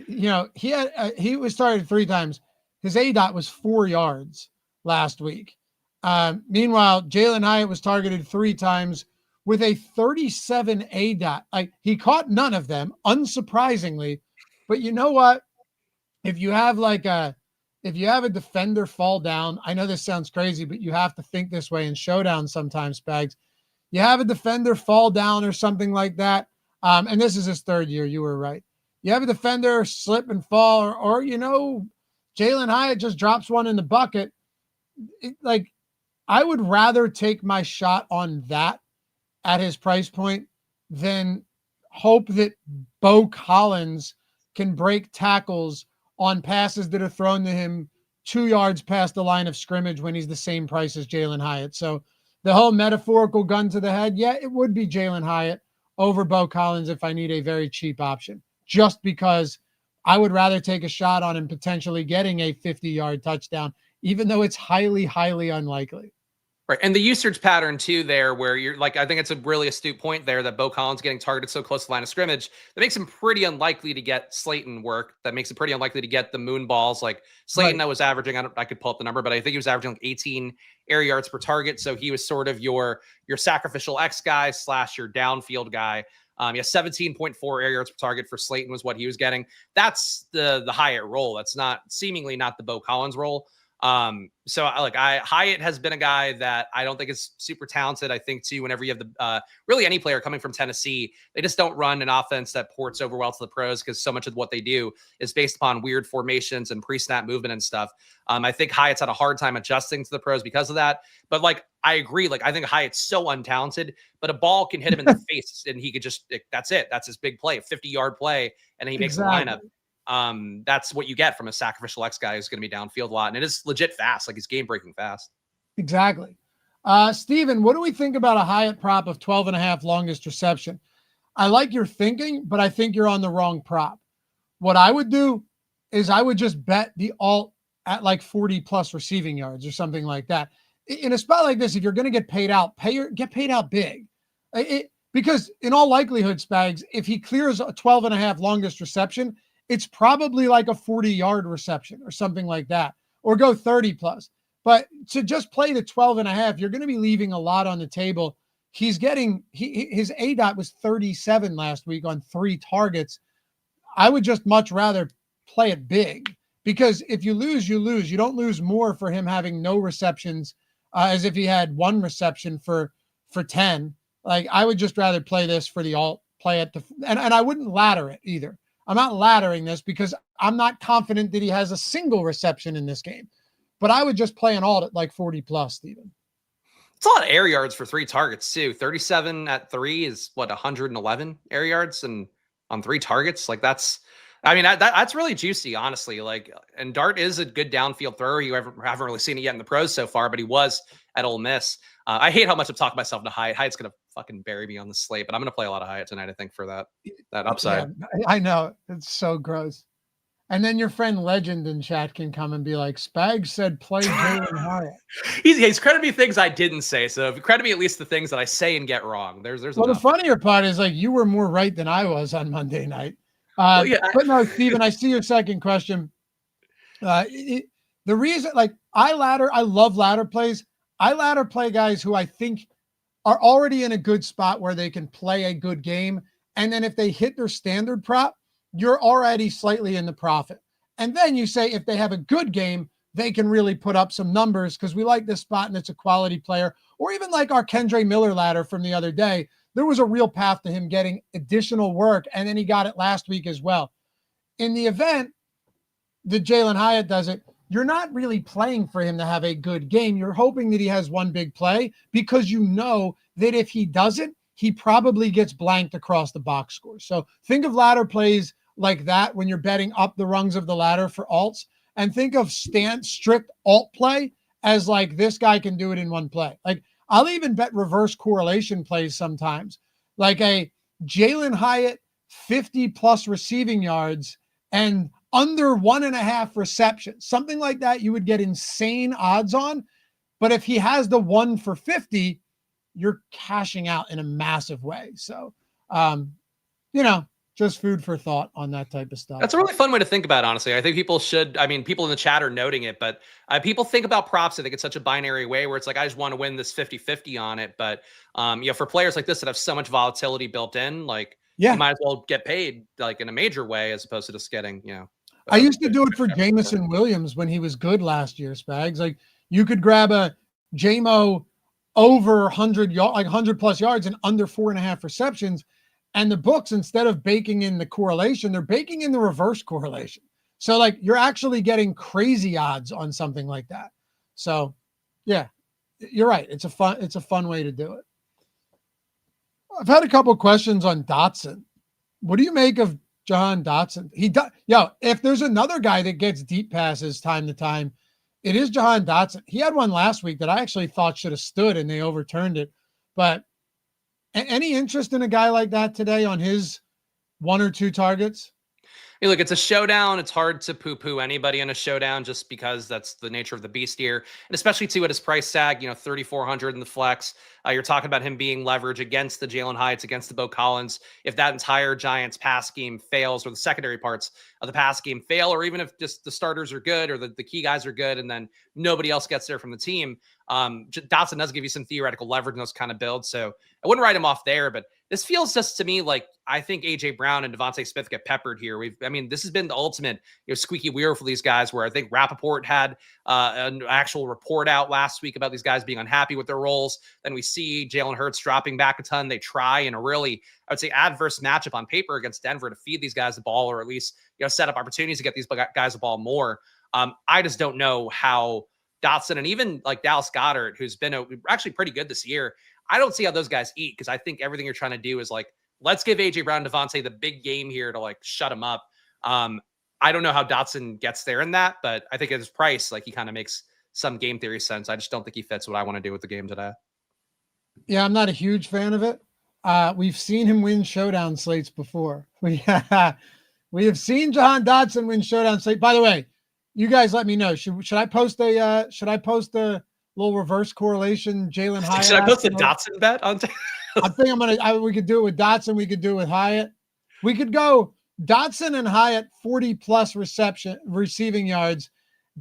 A: he was targeted 3 times. His ADOT was 4 yards last week. Meanwhile, Jalen Hyatt was targeted 3 times with a 37 ADOT. Like, he caught none of them, unsurprisingly. But you know what? If you have a defender fall down, I know this sounds crazy, but you have to think this way in Showdown sometimes, Spags. You have a defender fall down or something like that. And this is his 3rd year. You were right. You have a defender slip and fall, or Jalen Hyatt just drops one in the bucket. I would rather take my shot on that at his price point than hope that Bo Collins can break tackles on passes that are thrown to him 2 yards past the line of scrimmage when he's the same price as Jalen Hyatt. So the whole metaphorical gun to the head, yeah, it would be Jalen Hyatt over Bo Collins if I need a very cheap option, just because I would rather take a shot on him potentially getting a 50-yard touchdown, even though it's highly, highly unlikely.
B: Right. And the usage pattern too there, where you're like, I think it's a really astute point there that Bo Collins getting targeted so close to the line of scrimmage, that makes him pretty unlikely to get Slayton work. That makes it pretty unlikely to get the moon balls. Like Slayton, right. I was averaging, I could pull up the number, but I think he was averaging like 18 air yards per target. So he was sort of your sacrificial X guy / your downfield guy. 17.4 air yards per target for Slayton was what he was getting. That's the Hyatt role. That's seemingly not the Bo Collins role. Hyatt has been a guy that I don't think is super talented. I think too, whenever you have really any player coming from Tennessee, they just don't run an offense that ports over well to the pros, because so much of what they do is based upon weird formations and pre-snap movement and stuff. I think Hyatt's had a hard time adjusting to the pros because of that. But I agree. I think Hyatt's so untalented, but a ball can hit him in the face and he could that's it. That's his big play, a 50-yard play, and he makes the lineup. That's what you get from a sacrificial X guy who's going to be downfield a lot. And it is legit fast. He's game breaking fast.
A: Exactly. Steven, what do we think about a Hyatt prop of 12.5 longest reception? I like your thinking, but I think you're on the wrong prop. What I would do is I would just bet the alt at 40 plus receiving yards or something like that. In a spot like this, if you're going to get paid out, get paid out big. Because in all likelihood, Spags, if he clears a 12.5 longest reception, it's probably like a 40-yard reception or something like that, or go 30 plus. But to just play the 12.5, you're going to be leaving a lot on the table. He's getting, his ADOT was 37 last week on 3 targets. I would just much rather play it big, because if you lose, you lose. You don't lose more for him having no receptions as if he had 1 reception for 10. Like, I would just rather play this for the alt, play it. And I wouldn't ladder it either. I'm not laddering this because I'm not confident that he has a single reception in this game. But I would just play an alt at like 40 plus, Steven.
B: It's a lot of air yards for 3 targets too. 37 at 3 is what, 111 air yards and on 3 targets. Like that's really juicy, honestly. Like, and Dart is a good downfield thrower. You haven't really seen it yet in the pros so far, but he was at Ole Miss. I hate how much I'm talking myself to Hyatt. Hyatt's going to fucking bury me on the slate, but I'm going to play a lot of Hyatt tonight, I think, for that upside.
A: Yeah, I know. It's so gross. And then your friend Legend in chat can come and be like, Spags said play Jalen Hyatt.
B: He's credited me things I didn't say. So credit me at least the things that I say and get wrong. There's
A: well,
B: enough.
A: The funnier part is, like, you were more right than I was on Monday night. But no, Steven, I see your second question. The reason, like, I love ladder plays. I ladder play guys who I think are already in a good spot where they can play a good game. And then if they hit their standard prop, you're already slightly in the profit. And then you say, if they have a good game, they can really put up some numbers because we like this spot and it's a quality player. Or even like our Kendre Miller ladder from the other day, there was a real path to him getting additional work. And then he got it last week as well. In the event that Jalen Hyatt does it, you're not really playing for him to have a good game. You're hoping that he has one big play because you know that if he doesn't, he probably gets blanked across the box score. So think of ladder plays like that when you're betting up the rungs of the ladder for alts, and think of strict alt play as like, this guy can do it in one play. Like, I'll even bet reverse correlation plays sometimes, like a Jalen Hyatt 50 plus receiving yards and under 1.5 receptions, something like that. You would get insane odds on, but if he has the 1 for 50, you're cashing out in a massive way. So, just food for thought on that type of stuff.
B: That's a really fun way to think about it, honestly. I think people should, people in the chat are noting it, but people think about props. I think it's such a binary way where it's like, I just want to win this 50-50 on it. But, for players like this that have so much volatility built in, like, you might as well get paid like in a major way as opposed to just getting,
A: I used to do it for Jameson Williams when he was good last year, Spags. Like, you could grab a JMO over 100 plus yards and under 4.5 receptions. And the books, instead of baking in the correlation, they're baking in the reverse correlation. So, like, you're actually getting crazy odds on something like that. So, yeah, you're right. It's a fun way to do it. I've had a couple questions on Dotson. What do you make of Jahan Dotson? If there's another guy that gets deep passes time to time, it is Jahan Dotson. He had one last week that I actually thought should have stood and they overturned it. But any interest in a guy like that today on his 1 or 2 targets?
B: Hey, look, it's a showdown. It's hard to poo-poo anybody in a showdown just because that's the nature of the beast here. And especially, too, at his price tag, 3,400 in the flex. You're talking about him being leverage against the Jalen Hyatts, against the Bo Collins. If that entire Giants pass game fails, or the secondary parts of the pass game fail, or even if just the starters are good or the key guys are good and then nobody else gets there from the team, Dotson does give you some theoretical leverage in those kind of builds. So I wouldn't write him off there, but this feels just to me like I think A.J. Brown and Devontae Smith get peppered here. This has been the ultimate squeaky wheel for these guys, where I think Rappaport had an actual report out last week about these guys being unhappy with their roles. Then we see Jalen Hurts dropping back a ton. They try in a really, I would say, adverse matchup on paper against Denver to feed these guys the ball, or at least set up opportunities to get these guys the ball more. I just don't know how Dotson and even like Dallas Goedert, who's been actually pretty good this year, I don't see how those guys eat, because I think everything you're trying to do is like, let's give A.J. Brown and Devontae the big game here to like shut him up. I don't know how Dotson gets there in that, but I think at his price, like, he kind of makes some game theory sense. I just don't think he fits what I want to do with the game today.
A: Yeah, I'm not a huge fan of it. We've seen him win showdown slates before. We have seen Jahan Dotson win showdown slate. By the way, you guys let me know. Should I post a little reverse correlation Jalen Hyatt?
B: Should I post a Dotson bet on?
A: I think we could do it with Dotson. We could do it with Hyatt. We could go Dotson and Hyatt 40 plus receiving yards.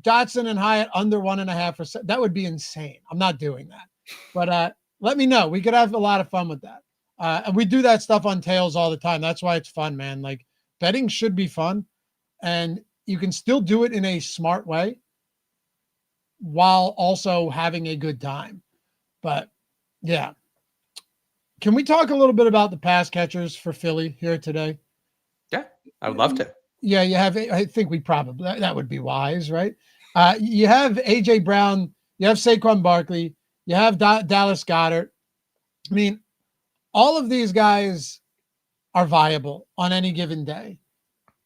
A: Dotson and Hyatt under 1.5%. That would be insane. I'm not doing that. But let me know. We could have a lot of fun with that. And we do that stuff on Tails all the time. That's why it's fun, man. Like, betting should be fun. And you can still do it in a smart way while also having a good time. But yeah. Can we talk a little bit about the pass catchers for Philly here today?
B: Yeah, I would love to.
A: Yeah, you have, I think we probably, that would be wise, right? You have AJ Brown, you have Saquon Barkley, you have Dallas Goedert. I mean, all of these guys are viable on any given day,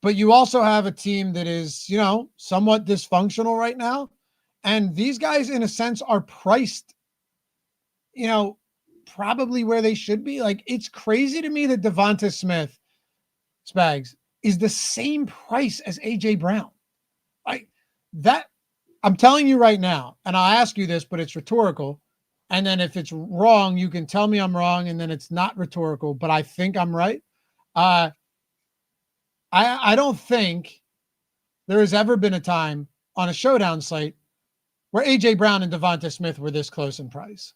A: but you also have a team that is, somewhat dysfunctional right now. And these guys, in a sense, are priced, probably where they should be. Like, it's crazy to me that Devonta Smith, Spags, is the same price as AJ Brown. Like that, I'm telling you right now, and I'll ask you this, but it's rhetorical. And then if it's wrong, you can tell me I'm wrong, and then it's not rhetorical, but I think I'm right. I don't think there has ever been a time on a showdown site where AJ Brown and Devonta Smith were this close in price.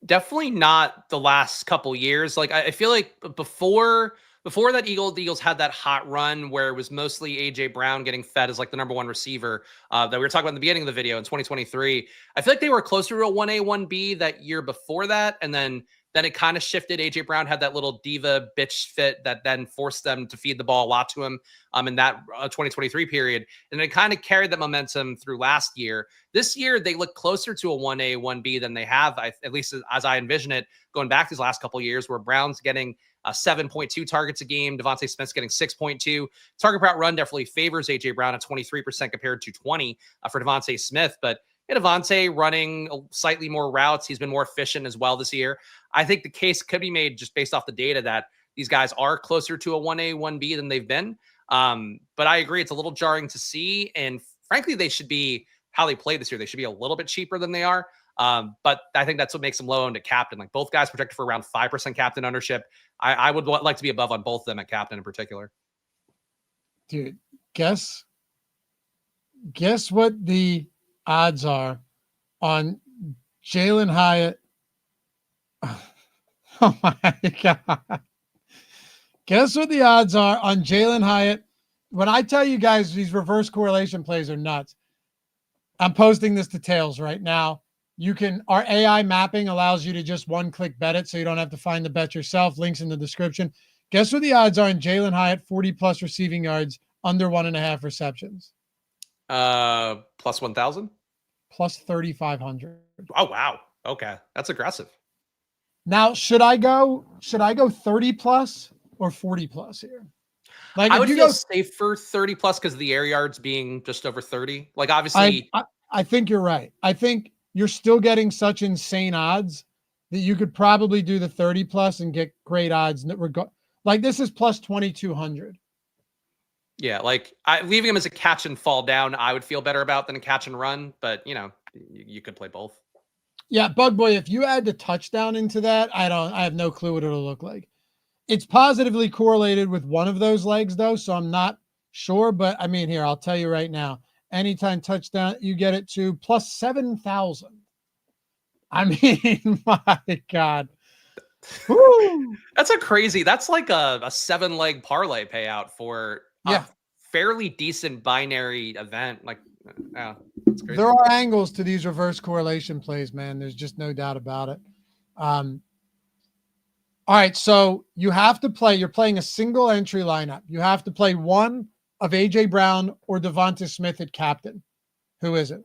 B: Definitely not the last couple years. Like, I feel like before that, the Eagles had that hot run where it was mostly AJ Brown getting fed as like the number one receiver that we were talking about in the beginning of the video in 2023. I feel like they were closer to a 1A, 1B that year before that. And then it kind of shifted. AJ Brown had that little diva bitch fit that then forced them to feed the ball a lot to him in that 2023 period. And it kind of carried that momentum through last year. This year, they look closer to a 1A, 1B than they have, at least as I envision it, going back these last couple of years, where Brown's getting 7.2 targets a game. Devontae Smith's getting 6.2. Target per route run definitely favors AJ Brown at 23% compared to 20 for Devontae Smith. But Devontae running slightly more routes. He's been more efficient as well this year. I think the case could be made just based off the data that these guys are closer to a 1A, 1B than they've been. But I agree, it's a little jarring to see. And frankly, they should be, how they play this year, they should be a little bit cheaper than they are. But I think that's what makes them low owned at captain. Like, both guys projected for around 5% captain ownership. I would like to be above on both of them at captain in particular.
A: Dude, guess what the odds are on Jalen Hyatt. Oh my God. Guess what the odds are on Jalen Hyatt. When I tell you guys these reverse correlation plays are nuts, I'm posting this to Tails right now. Our AI mapping allows you to just one-click bet it, so you don't have to find the bet yourself. Links in the description. Guess what the odds are on Jalen Hyatt, 40-plus receiving yards, under 1.5 receptions?
B: Plus 1,000?
A: Plus 3,500.
B: Oh, wow. Okay. That's aggressive.
A: Now, should I go 30-plus or 40-plus here? Like,
B: I would feel safer 30-plus because of the air yards being just over 30. Like, obviously.
A: I think you're right. I think you're still getting such insane odds that you could probably do the 30-plus and get great odds. Like, this is plus 2,200.
B: Yeah, like leaving him as a catch and fall down, I would feel better about than a catch and run. But, you could play both.
A: Yeah, Bug Boy, if you add the touchdown into that, I have no clue what it'll look like. It's positively correlated with one of those legs, though, so I'm not sure. But, I mean, here, I'll tell you right now. Anytime touchdown, you get it to plus 7,000. I mean, my God. Woo.
B: That's that's like a 7-leg parlay payout for a fairly decent binary event. Like, yeah, that's crazy.
A: There are angles to these reverse correlation plays, man. There's just no doubt about it. All right, so you have to play. You're playing a single entry lineup. You have to play one of AJ Brown or Devonta Smith at captain. Who is it?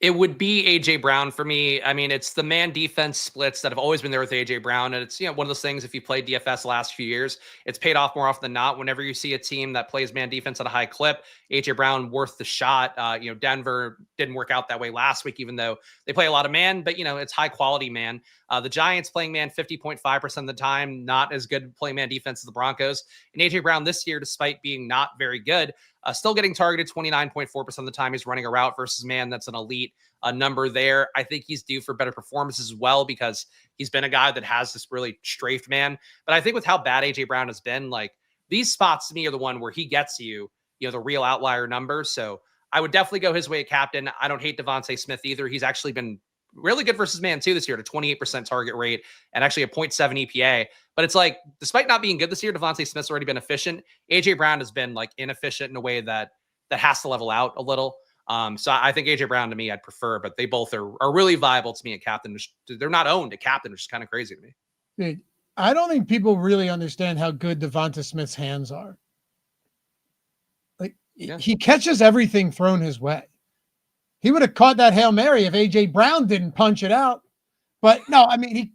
B: It would be AJ Brown for me. I mean, it's the man defense splits that have always been there with AJ Brown. And it's, one of those things, if you played DFS the last few years, it's paid off more often than not. Whenever you see a team that plays man defense at a high clip, AJ Brown worth the shot. Denver didn't work out that way last week, even though they play a lot of man, but it's high quality man. The Giants playing man 50.5% of the time, not as good playing man defense as the Broncos. And AJ Brown this year, despite being not very good, Still getting targeted 29.4% of the time he's running a route versus man. That's an elite number there. I think he's due for better performances as well because he's been a guy that has this really strafed man. But I think with how bad A.J. Brown has been, like these spots to me are the one where he gets you, the real outlier number. So I would definitely go his way at captain. I don't hate Devontae Smith either. He's actually been really good versus man too this year, at a 28% target rate and actually a 0.7 EPA. But it's like, despite not being good this year, Devontae Smith's already been efficient. AJ Brown has been like inefficient in a way that has to level out a little. So I think AJ Brown to me, I'd prefer, but they both are really viable to me at captain. They're not owned at captain, which is kind of crazy to me.
A: Dude, I don't think people really understand how good Devonta Smith's hands are. Like he catches everything thrown his way. He would have caught that Hail Mary if AJ Brown didn't punch it out. But no, I mean,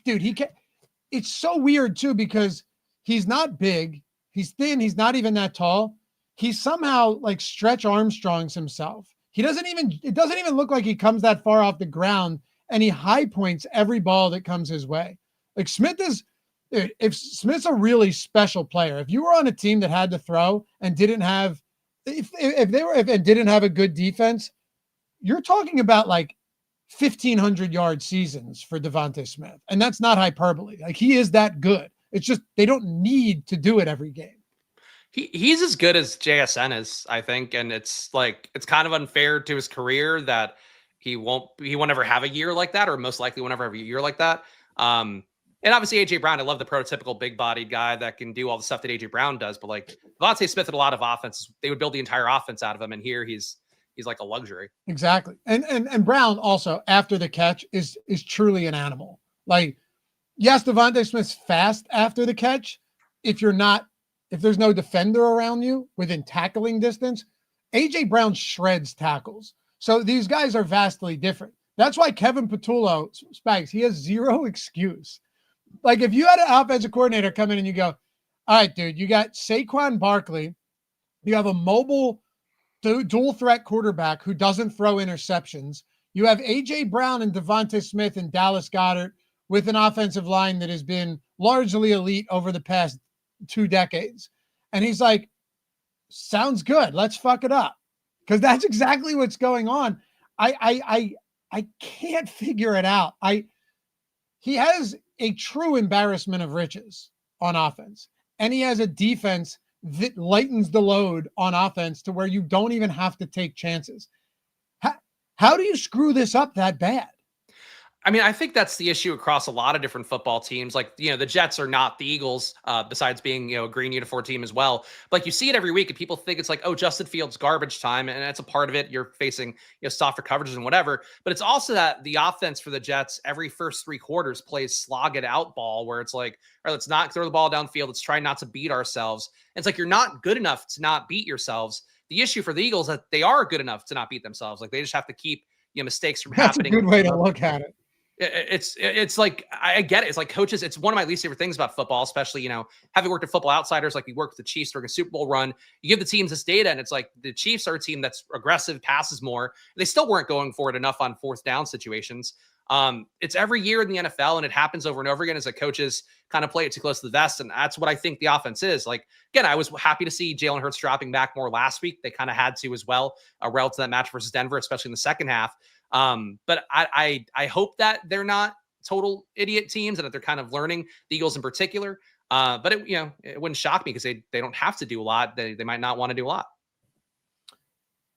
A: it's so weird too, because he's not big, he's thin, he's not even that tall. He somehow like Stretch Armstrongs himself. It doesn't even look like he comes that far off the ground, and he high points every ball that comes his way. Like if Smith's a really special player. If you were on a team that had to throw and didn't have, didn't have a good defense, you're talking about like 1,500 yard seasons for Devonta Smith. And that's not hyperbole. Like he is that good. It's just, they don't need to do it every game.
B: He's as good as JSN is, I think. And it's like, it's kind of unfair to his career that he won't ever have a year like that, or most likely won't ever have a year like that. And obviously AJ Brown, I love the prototypical big bodied guy that can do all the stuff that AJ Brown does. But like Devontae Smith had a lot of offenses. They would build the entire offense out of him. And here he's like a luxury.
A: Exactly. And Brown also after the catch is truly an animal. Like, yes, Devontae Smith's fast after the catch. If there's no defender around you within tackling distance, AJ Brown shreds tackles. So these guys are vastly different. That's why Kevin Patullo, Spags, he has zero excuse. Like if you had an offensive coordinator come in and you go, all right, dude, you got Saquon Barkley, you have a mobile dual threat quarterback who doesn't throw interceptions. You have AJ Brown and Devonta Smith and Dallas Goedert with an offensive line that has been largely elite over the past 2 decades. And he's like, sounds good. Let's fuck it up. Because that's exactly what's going on. I can't figure it out. He has a true embarrassment of riches on offense. And he has a defense that lightens the load on offense to where you don't even have to take chances. How do you screw this up that bad?
B: I mean, I think that's the issue across a lot of different football teams. Like, the Jets are not the Eagles, besides being, a green uniform team as well. But like you see it every week and people think it's like, oh, Justin Fields garbage time. And that's a part of it. You're facing, softer coverages and whatever. But it's also that the offense for the Jets every first 3 quarters plays slog it out ball where it's like, all right, let's not throw the ball downfield. Let's try not to beat ourselves. And it's like, you're not good enough to not beat yourselves. The issue for the Eagles is that they are good enough to not beat themselves. Like they just have to keep mistakes from happening.
A: That's a good way to look at it.
B: It's like, I get it. It's like coaches. It's one of my least favorite things about football, especially, having worked at Football Outsiders, like we worked with the Chiefs during a Super Bowl run, you give the teams this data and it's like the Chiefs are a team that's aggressive, passes more. They still weren't going for it enough on 4th down situations. It's every year in the NFL and it happens over and over again as the coaches kind of play it too close to the vest. And that's what I think the offense is. Like, again, I was happy to see Jalen Hurts dropping back more last week. They kind of had to as well, relative to that match versus Denver, especially in the second half. But I hope that they're not total idiot teams and that they're kind of learning, the Eagles in particular. But it wouldn't shock me because they don't have to do a lot. They might not want to do a lot.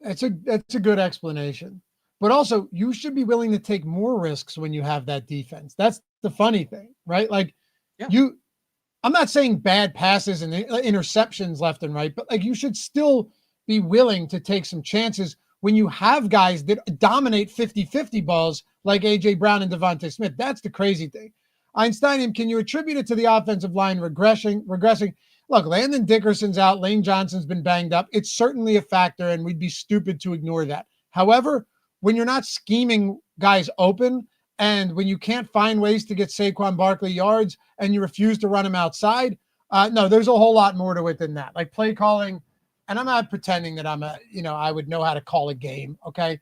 A: That's a good explanation. But also you should be willing to take more risks when you have that defense. That's the funny thing, right? Like I'm not saying bad passes and interceptions left and right, but like you should still be willing to take some chances when you have guys that dominate 50-50 balls like A.J. Brown and Devonta Smith. That's the crazy thing. Einsteinium, can you attribute it to the offensive line regressing? Look, Landon Dickerson's out. Lane Johnson's been banged up. It's certainly a factor, and we'd be stupid to ignore that. However, when you're not scheming guys open and when you can't find ways to get Saquon Barkley yards and you refuse to run him outside, no, there's a whole lot more to it than that. Like play calling, and I'm not pretending that I would know how to call a game, okay?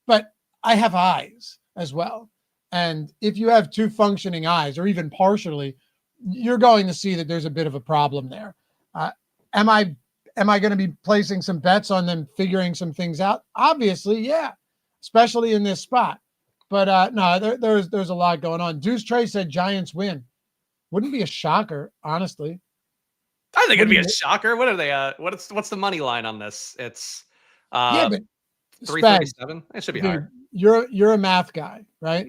A: But I have eyes as well. And if you have 2 functioning eyes, or even partially, you're going to see that there's a bit of a problem there. Am I Am I going to be placing some bets on them figuring some things out? Obviously, yeah, especially in this spot. But no, there's a lot going on. Deuce Trey said Giants win. Wouldn't be a shocker, honestly.
B: I think it'd be a shocker. What are they? What's the money line on this? It's
A: yeah, but
B: 337. It should be
A: dude,
B: higher.
A: You're a math guy, right?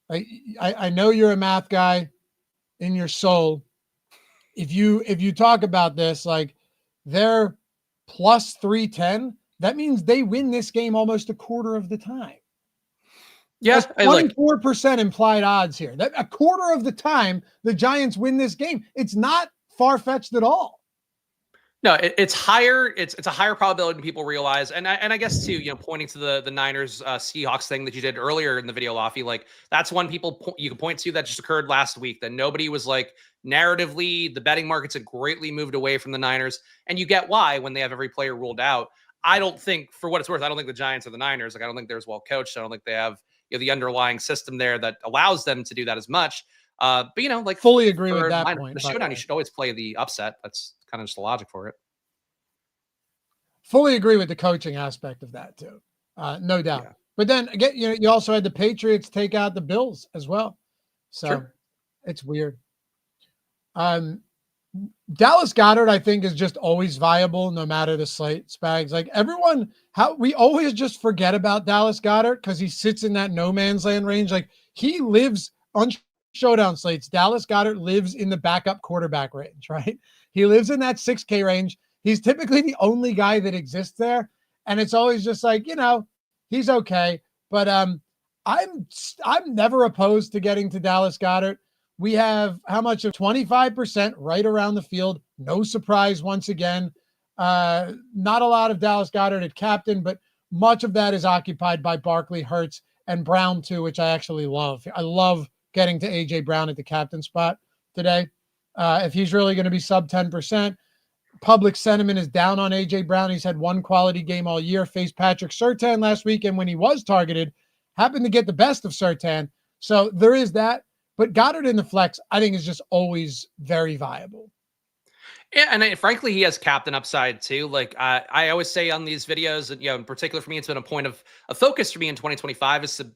B: Mhm.
A: I know you're a math guy in your soul. If you talk about this, like they're plus 310, that means they win this game almost a quarter of the time.
B: Yeah,
A: That's 24% implied odds here. That a quarter of the time the Giants win this game. It's not far-fetched at all.
B: No, it's higher. It's a higher probability than people realize, and I guess too, pointing to the Niners Seahawks thing that you did earlier in the video, Loughy, like that's one you can point to that just occurred last week that nobody was like narratively. The betting markets have greatly moved away from the Niners, and you get why when they have every player ruled out. I don't think, for what it's worth, I don't think the Giants are the Niners. Like I don't think they're as well coached. I don't think they have the underlying system there that allows them to do that as much. But like
A: fully agree with that point.
B: The showdown, you should always play the upset. That's kind of just the logic for it.
A: Fully agree with the coaching aspect of that too, no doubt. Yeah. But then again, you also had the Patriots take out the Bills as well, so sure. It's weird. Dallas Goedert, I think, is just always viable no matter the slate. Spags, like we always just forget about Dallas Goedert because he sits in that no man's land range. Like he lives on showdown slates. Dallas Goedert lives in the backup quarterback range, right? He lives in that 6K range. He's typically the only guy that exists there. And it's always just like, he's okay. But I'm never opposed to getting to Dallas Goedert. We have how much of 25% right around the field. No surprise once again. Not a lot of Dallas Goedert at captain, but much of that is occupied by Barkley, Hurts, and Brown too, which I actually love. I love getting to A.J. Brown at the captain spot today. If he's really going to be sub 10%, public sentiment is down on A.J. Brown. He's had one quality game all year, faced Patrick Surtain last week, and when he was targeted, happened to get the best of Surtain. So there is that. But Goddard in the flex, I think, is just always very viable.
B: Yeah, and frankly, he has captain upside too. Like I always say on these videos, and in particular for me, it's been a point of focus for me in 2025 is to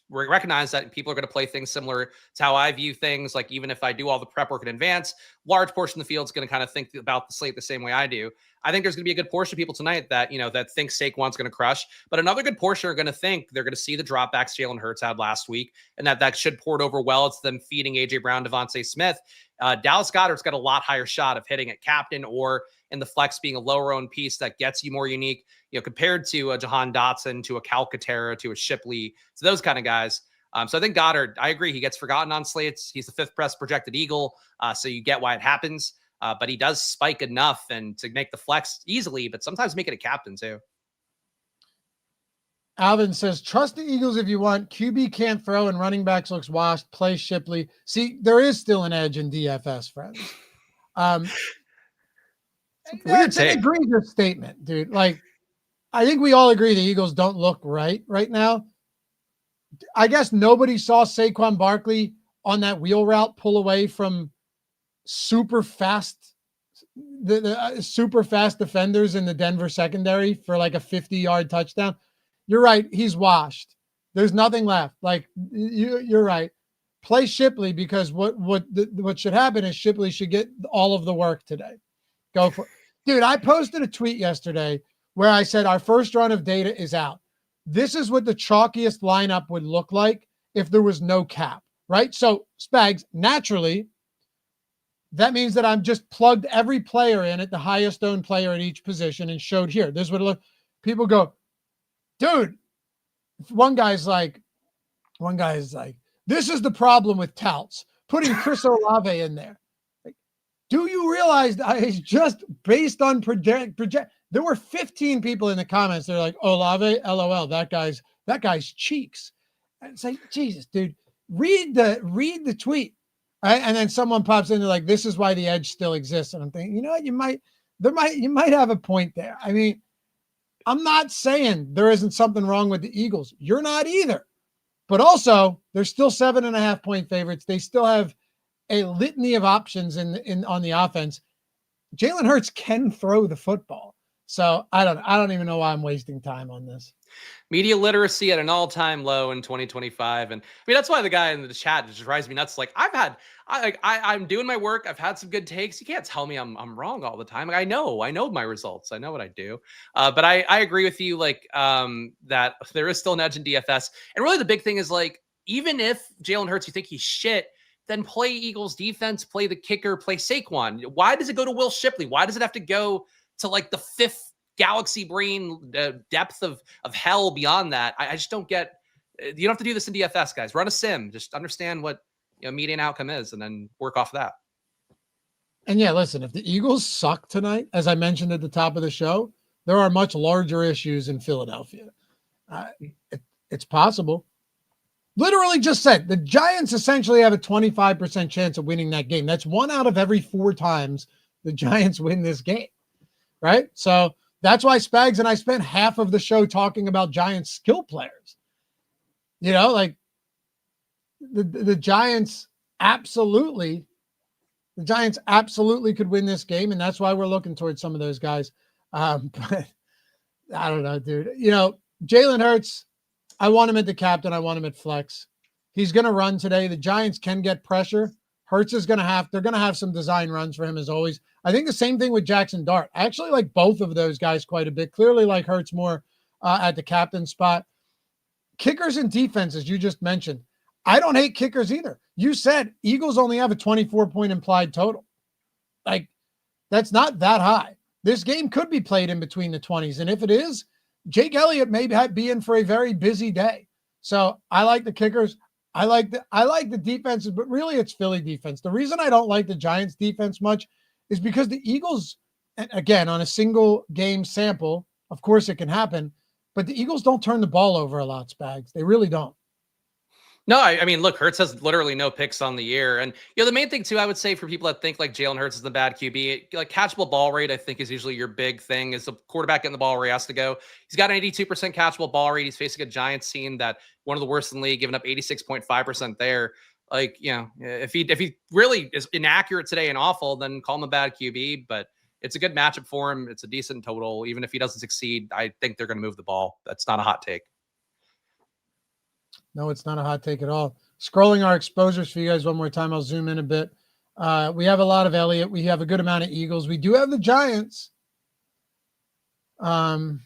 B: recognize that people are going to play things similar to how I view things. Like even if I do all the prep work in advance, large portion of the field is going to kind of think about the slate the same way I do. I think there's going to be a good portion of people tonight that that think Saquon's going to crush, but another good portion are going to think they're going to see the dropbacks Jalen Hurts had last week, and that should port over well. It's them feeding AJ Brown, Devontae Smith. Dallas Goedert's got a lot higher shot of hitting at captain or in the flex being a lower owned piece that gets you more unique, compared to a Jahan Dotson, to a Calcaterra, to a Shipley, to those kind of guys. So I think Goedert, I agree, he gets forgotten on slates. He's the fifth best projected Eagle, so you get why it happens. But he does spike enough and to make the flex easily, but sometimes make it a captain too.
A: Alvin says, trust the Eagles if you want. QB can't throw and running backs looks washed. Play Shipley. See, there is still an edge in DFS, friends. It's an egregious statement, dude. Like, I think we all agree the Eagles don't look right now. I guess nobody saw Saquon Barkley on that wheel route pull away from super fast, the super fast defenders in the Denver secondary for like a 50-yard touchdown. You're right. He's washed. There's nothing left. Like you're right. Play Shipley because what should happen is Shipley should get all of the work today. Go for it. Dude, I posted a tweet yesterday where I said our first run of data is out. This is what the chalkiest lineup would look like if there was no cap, right? So Spags, naturally, that means that I'm just plugged every player in at the highest owned player at each position and showed here. This is what it look. People go, dude, one guy's like, this is the problem with touts, putting Chris Olave in there. Like, do you realize that it's just based on project? There were 15 people in the comments. They're like, Olave, LOL, that guy's cheeks. And it's like, Jesus, dude, read the tweet. Right? And then someone pops in, they're like, this is why the edge still exists. And I'm thinking, you know what, you might have a point there. I mean, I'm not saying there isn't something wrong with the Eagles. You're not either. But also, they're still 7.5-point favorites. They still have a litany of options on the offense. Jalen Hurts can throw the football. So I don't even know why I'm wasting time on this.
B: Media literacy at an all-time low in 2025. And I mean, that's why the guy in the chat just drives me nuts. Like I'm doing my work. I've had some good takes. You can't tell me I'm wrong all the time. Like, I know my results. I know what I do. But I agree with you. Like, that there is still an edge in DFS. And really the big thing is, like, even if Jalen Hurts, you think he's shit, then play Eagles defense, play the kicker, play Saquon. Why does it go to Will Shipley? Why does it have to go to like the fifth galaxy brain depth of hell beyond that? I just don't get. You don't have to do this in DFS, guys. Run a sim. Just understand what median outcome is, and then work off that.
A: And yeah, listen, if the Eagles suck tonight, as I mentioned at the top of the show, there are much larger issues in Philadelphia. It's possible. Literally just said the Giants essentially have a 25% chance of winning that game. That's 1 out of every 4 times the Giants win this game, right? So that's why Spags and I spent half of the show talking about Giants skill players. Like the Giants absolutely could win this game, and that's why we're looking towards some of those guys. But I don't know, dude. Jalen Hurts, I want him at the captain. I want him at flex. He's going to run today. The Giants can get pressure. Hurts is they're going to have some design runs for him as always. I think the same thing with Jackson Dart. I actually like both of those guys quite a bit. Clearly like Hurts more at the captain spot. Kickers and defenses, you just mentioned. I don't hate kickers either. You said Eagles only have a 24-point implied total. Like, that's not that high. This game could be played in between the 20s. And if it is, Jake Elliott may be in for a very busy day. So I like the kickers. I like the defenses, but really it's Philly defense. The reason I don't like the Giants defense much is because the Eagles, again, on a single game sample, of course it can happen, but the Eagles don't turn the ball over a lot, Spags. They really don't.
B: No, I mean, look, Hurts has literally no picks on the year. And, the main thing, too, I would say for people that think like Jalen Hurts is the bad QB, like catchable ball rate, I think is usually your big thing. Is the quarterback getting the ball where he has to go. He's got an 82% catchable ball rate. He's facing a Giants team that one of the worst in the league, giving up 86.5% there. Like, if he really is inaccurate today and awful, then call him a bad QB. But it's a good matchup for him. It's a decent total. Even if he doesn't succeed, I think they're going to move the ball. That's not a hot take.
A: No, it's not a hot take at all. Scrolling our exposures for you guys one more time. I'll zoom in a bit. We have a lot of Elliott. We have a good amount of Eagles. We do have the Giants. I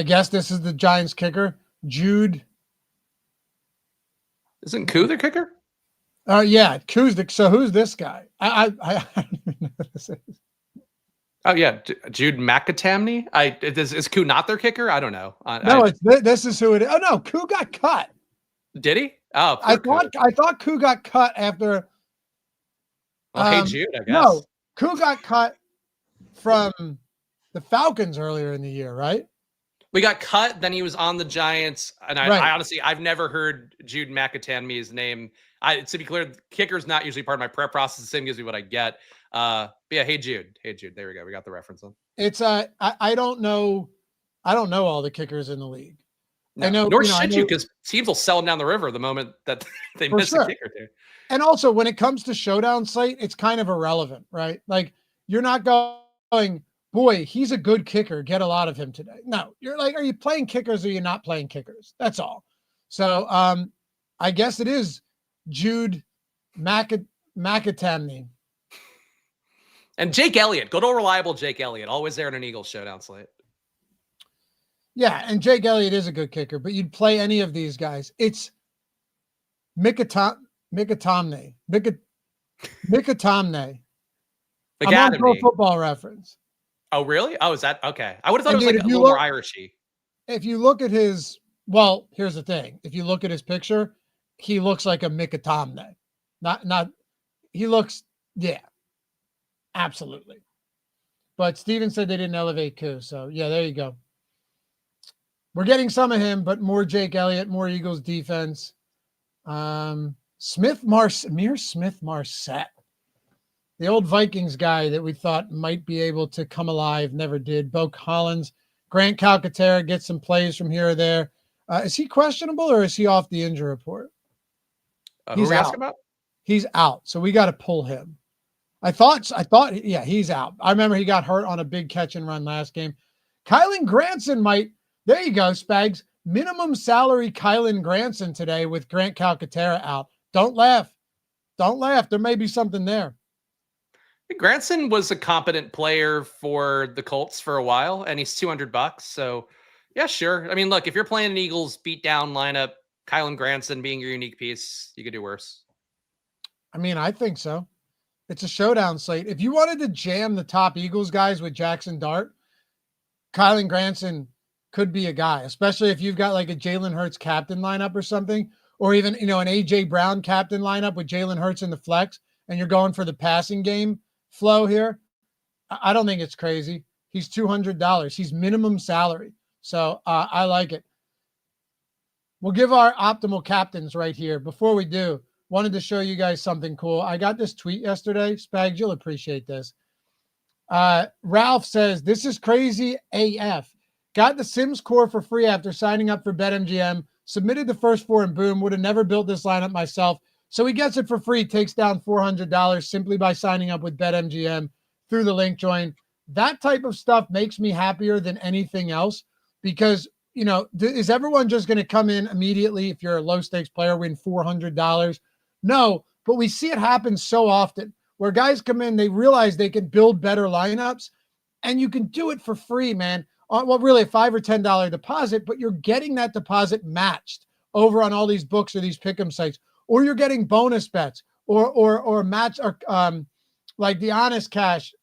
A: guess this is the Giants kicker, Jude.
B: Isn't Koo the kicker?
A: Yeah, Koo's the. So who's this guy? I don't even know who this is.
B: Oh yeah, Jude McAtamney. Is Koo not their kicker? I don't know.
A: This is who it is. Oh no, Koo got cut.
B: Did he? Oh,
A: I thought Koo got cut after.
B: Hey Jude, I guess.
A: No, Koo got cut from the Falcons earlier in the year, right?
B: We got cut. Then he was on the Giants, and I honestly I've never heard Jude McAtamney's name. To be clear, kicker's not usually part of my prep process. The same gives me what I get. But yeah, hey Jude. There we go. We got the reference on.
A: It's I don't know all the kickers in the league.
B: No,
A: I know,
B: nor should you, because teams will sell them down the river the moment that they miss a kicker too.
A: And also, when it comes to showdown slate, it's kind of irrelevant, right? Like, you're not going, boy, he's a good kicker. Get a lot of him today. No, you're like, are you playing kickers or are you not playing kickers? That's all. So I guess it is Jude McAtamney.
B: And Jake Elliott, good old reliable Jake Elliott, always there in an Eagles showdown slate.
A: Yeah, and Jake Elliott is a good kicker, but you'd play any of these guys. It's Mikatamne. I'm on Pro Football Reference.
B: Oh, really? Oh, is that okay? I would have thought it was like a little more Irishy.
A: If you look at his, well, here's the thing. If you look at his picture, he looks like a Mikatamne. He looks, yeah, absolutely. But Steven said they didn't elevate Koo. So, yeah, there you go. We're getting some of him, but more Jake Elliott, more Eagles defense. Amir Smith-Marset, the old Vikings guy that we thought might be able to come alive, never did. Bo Collins, Grant Calcaterra gets some plays from here or there. Is he questionable or is he off the injury report?
B: Who are we asking about?
A: He's out, so we got to pull him. I thought, yeah, he's out. I remember he got hurt on a big catch and run last game. Kylan Granson might, there you go, Spags. Minimum salary Kylan Granson today with Grant Calcaterra out. Don't laugh. Don't laugh. There may be something there.
B: Granson was a competent player for the Colts for a while, and he's $200. So, yeah, sure. I mean, look, if you're playing an Eagles beat down lineup, Kylan Granson being your unique piece, you could do worse.
A: I mean, I think so. It's a showdown slate. If you wanted to jam the top Eagles guys with Jackson Dart, Kylan Granson could be a guy, especially if you've got like a Jalen Hurts captain lineup or something, or even, an AJ Brown captain lineup with Jalen Hurts in the flex, and you're going for the passing game flow here. I don't think it's crazy. He's $200. He's minimum salary. So I like it. We'll give our optimal captains right here. Before we do, wanted to show you guys something cool. I got this tweet yesterday. Spags, you'll appreciate this. Ralph says, this is crazy AF. Got the Sims core for free after signing up for BetMGM. Submitted the first 4 and boom, would have never built this lineup myself. So he gets it for free, takes down $400 simply by signing up with BetMGM through the link join. That type of stuff makes me happier than anything else because, is everyone just going to come in immediately if you're a low stakes player, win $400? No, but we see it happen so often where guys come in, they realize they can build better lineups and you can do it for free, man. Well, really a $5 or $10 deposit, but you're getting that deposit matched over on all these books or these pick'em sites, or you're getting bonus bets or match or like the Honest Cash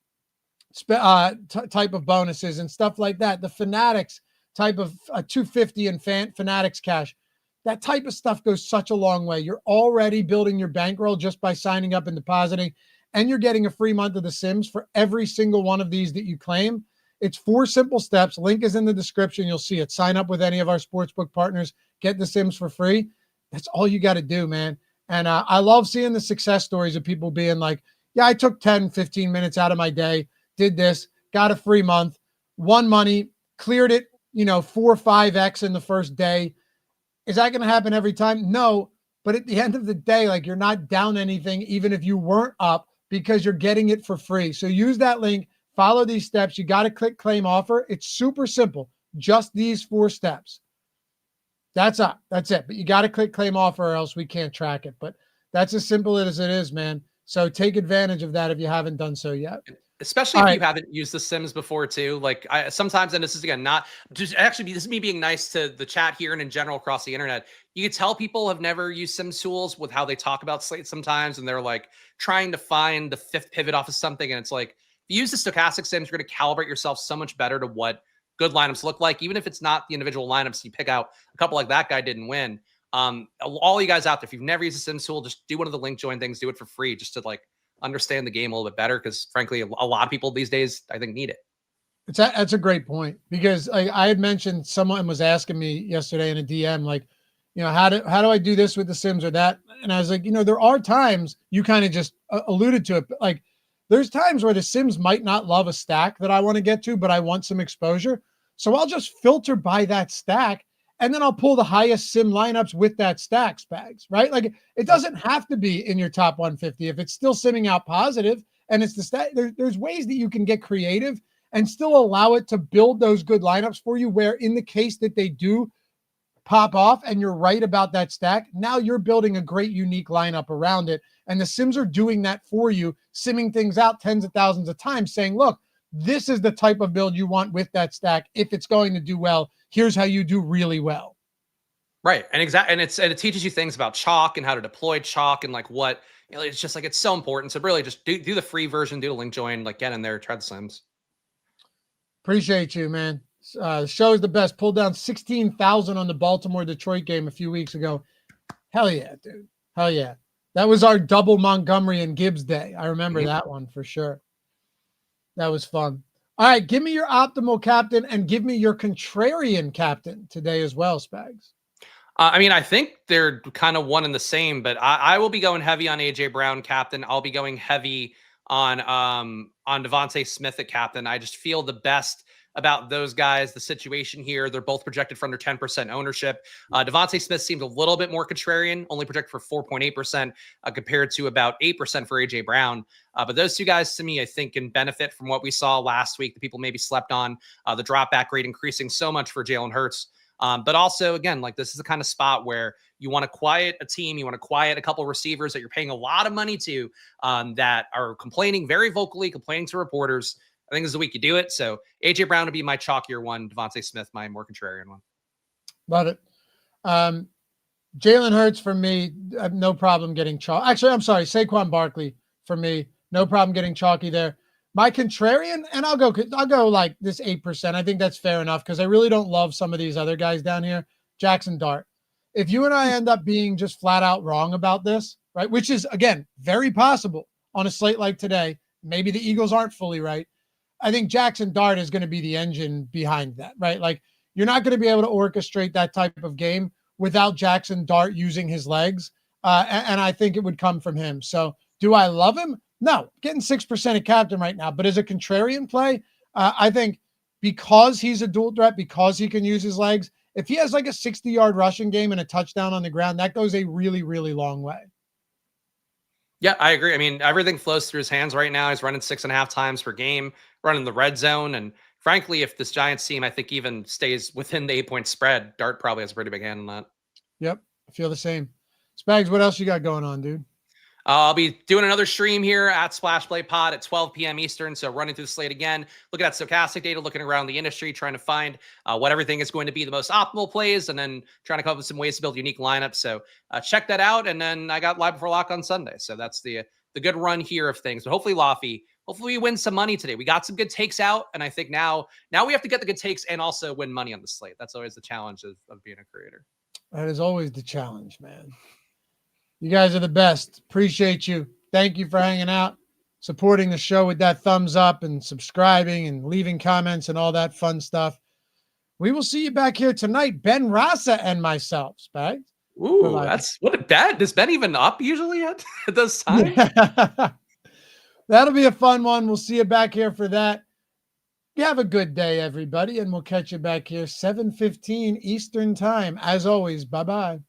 A: type of bonuses and stuff like that. The Fanatics type of 250 and Fanatics Cash. That type of stuff goes such a long way. You're already building your bankroll just by signing up and depositing, and you're getting a free month of The Sims for every single one of these that you claim. It's 4 simple steps. Link is in the description. You'll see it. Sign up with any of our sportsbook partners. Get The Sims for free. That's all you got to do, man. And I love seeing the success stories of people being like, yeah, I took 10, 15 minutes out of my day, did this, got a free month, won money, cleared it, 4 or 5x in the first day. Is that going to happen every time? No. But at the end of the day, like you're not down anything, even if you weren't up, because you're getting it for free. So use that link. Follow these steps. You got to click claim offer. It's super simple. Just these 4 steps. That's it. But you got to click claim offer or else we can't track it. But that's as simple as it is, man. So take advantage of that if you haven't done so yet.
B: Especially if you haven't used the Sims before too. Like sometimes, and this is again, not just actually this is me being nice to the chat here and in general across the internet. You can tell people have never used Sims tools with how they talk about slates sometimes. And they're like trying to find the 5th pivot off of something. And it's like, if you use the Stokastic Sims, you're going to calibrate yourself so much better to what good lineups look like. Even if it's not the individual lineups, you pick out a couple like that guy didn't win. All you guys out there, if you've never used a Sims tool, just do one of the link join things, do it for free just to like understand the game a little bit better. Cause frankly, a lot of people these days, I think, need it.
A: That's a great point because I had mentioned someone was asking me yesterday in a DM, like, how do I do this with the Sims or that? And I was like, there are times you kind of just alluded to it. But like there's times where the Sims might not love a stack that I want to get to, but I want some exposure. So I'll just filter by that stack. And then I'll pull the highest sim lineups with that stack, Spags, right? Like it doesn't have to be in your top 150 if it's still simming out positive and it's the stack. There's ways that you can get creative and still allow it to build those good lineups for you, where in the case that they do pop off and you're right about that stack, now you're building a great unique lineup around it. And the Sims are doing that for you, simming things out tens of thousands of times, saying, look, this is the type of build you want with that stack. If it's going to do well, here's how you do really well.
B: Right. And exactly. And it teaches you things about chalk and how to deploy chalk and like what, it's just like, it's so important. So really just do the free version, do the link join, like get in there, try the Sims.
A: Appreciate you, man. The show is the best. Pulled down 16,000 on the Baltimore-Detroit game a few weeks ago. Hell yeah, dude. Hell yeah. That was our double Montgomery and Gibbs day. I remember that one for sure. That was fun. All right, give me your optimal captain and give me your contrarian captain today as well, Spags.
B: I mean, I think they're kind of one and the same, but I will be going heavy on AJ Brown captain. I'll be going heavy on Devontae Smith at captain. I just feel the best about those guys, the situation here. They're both projected for under 10% ownership. Devontae Smith seemed a little bit more contrarian, only projected for 4.8% compared to about 8% for AJ Brown. But those two guys, to me, I think can benefit from what we saw last week. The people maybe slept on the drop back rate increasing so much for Jalen Hurts. But also, again, like this is the kind of spot where you want to quiet a team, you want to quiet a couple of receivers that you're paying a lot of money to that are complaining very vocally, complaining to reporters. I think this is the week you do it. So AJ Brown would be my chalkier one. Devontae Smith, my more contrarian one.
A: Love it. Jalen Hurts for me, no problem getting chalky. Actually, I'm sorry, Saquon Barkley for me, no problem getting chalky there. My contrarian, and I'll go like this 8%. I think that's fair enough because I really don't love some of these other guys down here. Jackson Dart. If you and I end up being just flat out wrong about this, right, which is, again, very possible on a slate like today, maybe the Eagles aren't fully right. I think Jackson Dart is going to be the engine behind that, right? Like you're not going to be able to orchestrate that type of game without Jackson Dart using his legs. And I think it would come from him. So do I love him? No, getting 6% of captain right now. But as a contrarian play, I think because he's a dual threat, because he can use his legs, if he has like a 60-yard rushing game and a touchdown on the ground, that goes a really, really long way.
B: Yeah, I agree. I mean, everything flows through his hands right now. He's running 6.5 times per game, running the red zone. And frankly, if this Giants team, I think, even stays within the 8-point spread, Dart probably has a pretty big hand in that. Yep,
A: I feel the same. Spags, what else you got going on, dude?
B: I'll be doing another stream here at Splash Play Pod at 12 p.m. Eastern. So running through the slate again, looking at Stokastic data, looking around the industry, trying to find what everything is going to be the most optimal plays, and then trying to come up with some ways to build unique lineups. So check that out. And then I got Live Before Lock on Sunday. So that's the good run here of things. But hopefully, Loughy, we win some money today. We got some good takes out. And I think now we have to get the good takes and also win money on the slate. That's always the challenge of being a creator.
A: That is always the challenge, man. You guys are the best. Appreciate you. Thank you for hanging out, supporting the show with that thumbs up and subscribing and leaving comments and all that fun stuff. We will see you back here tonight, Ben Rasa and myself, Spags.
B: Ooh, that's what a bet. Is Ben even up usually at this time? Yeah.
A: That'll be a fun one. We'll see you back here for that. You have a good day, everybody, and we'll catch you back here 7:15 Eastern time. As always, bye-bye.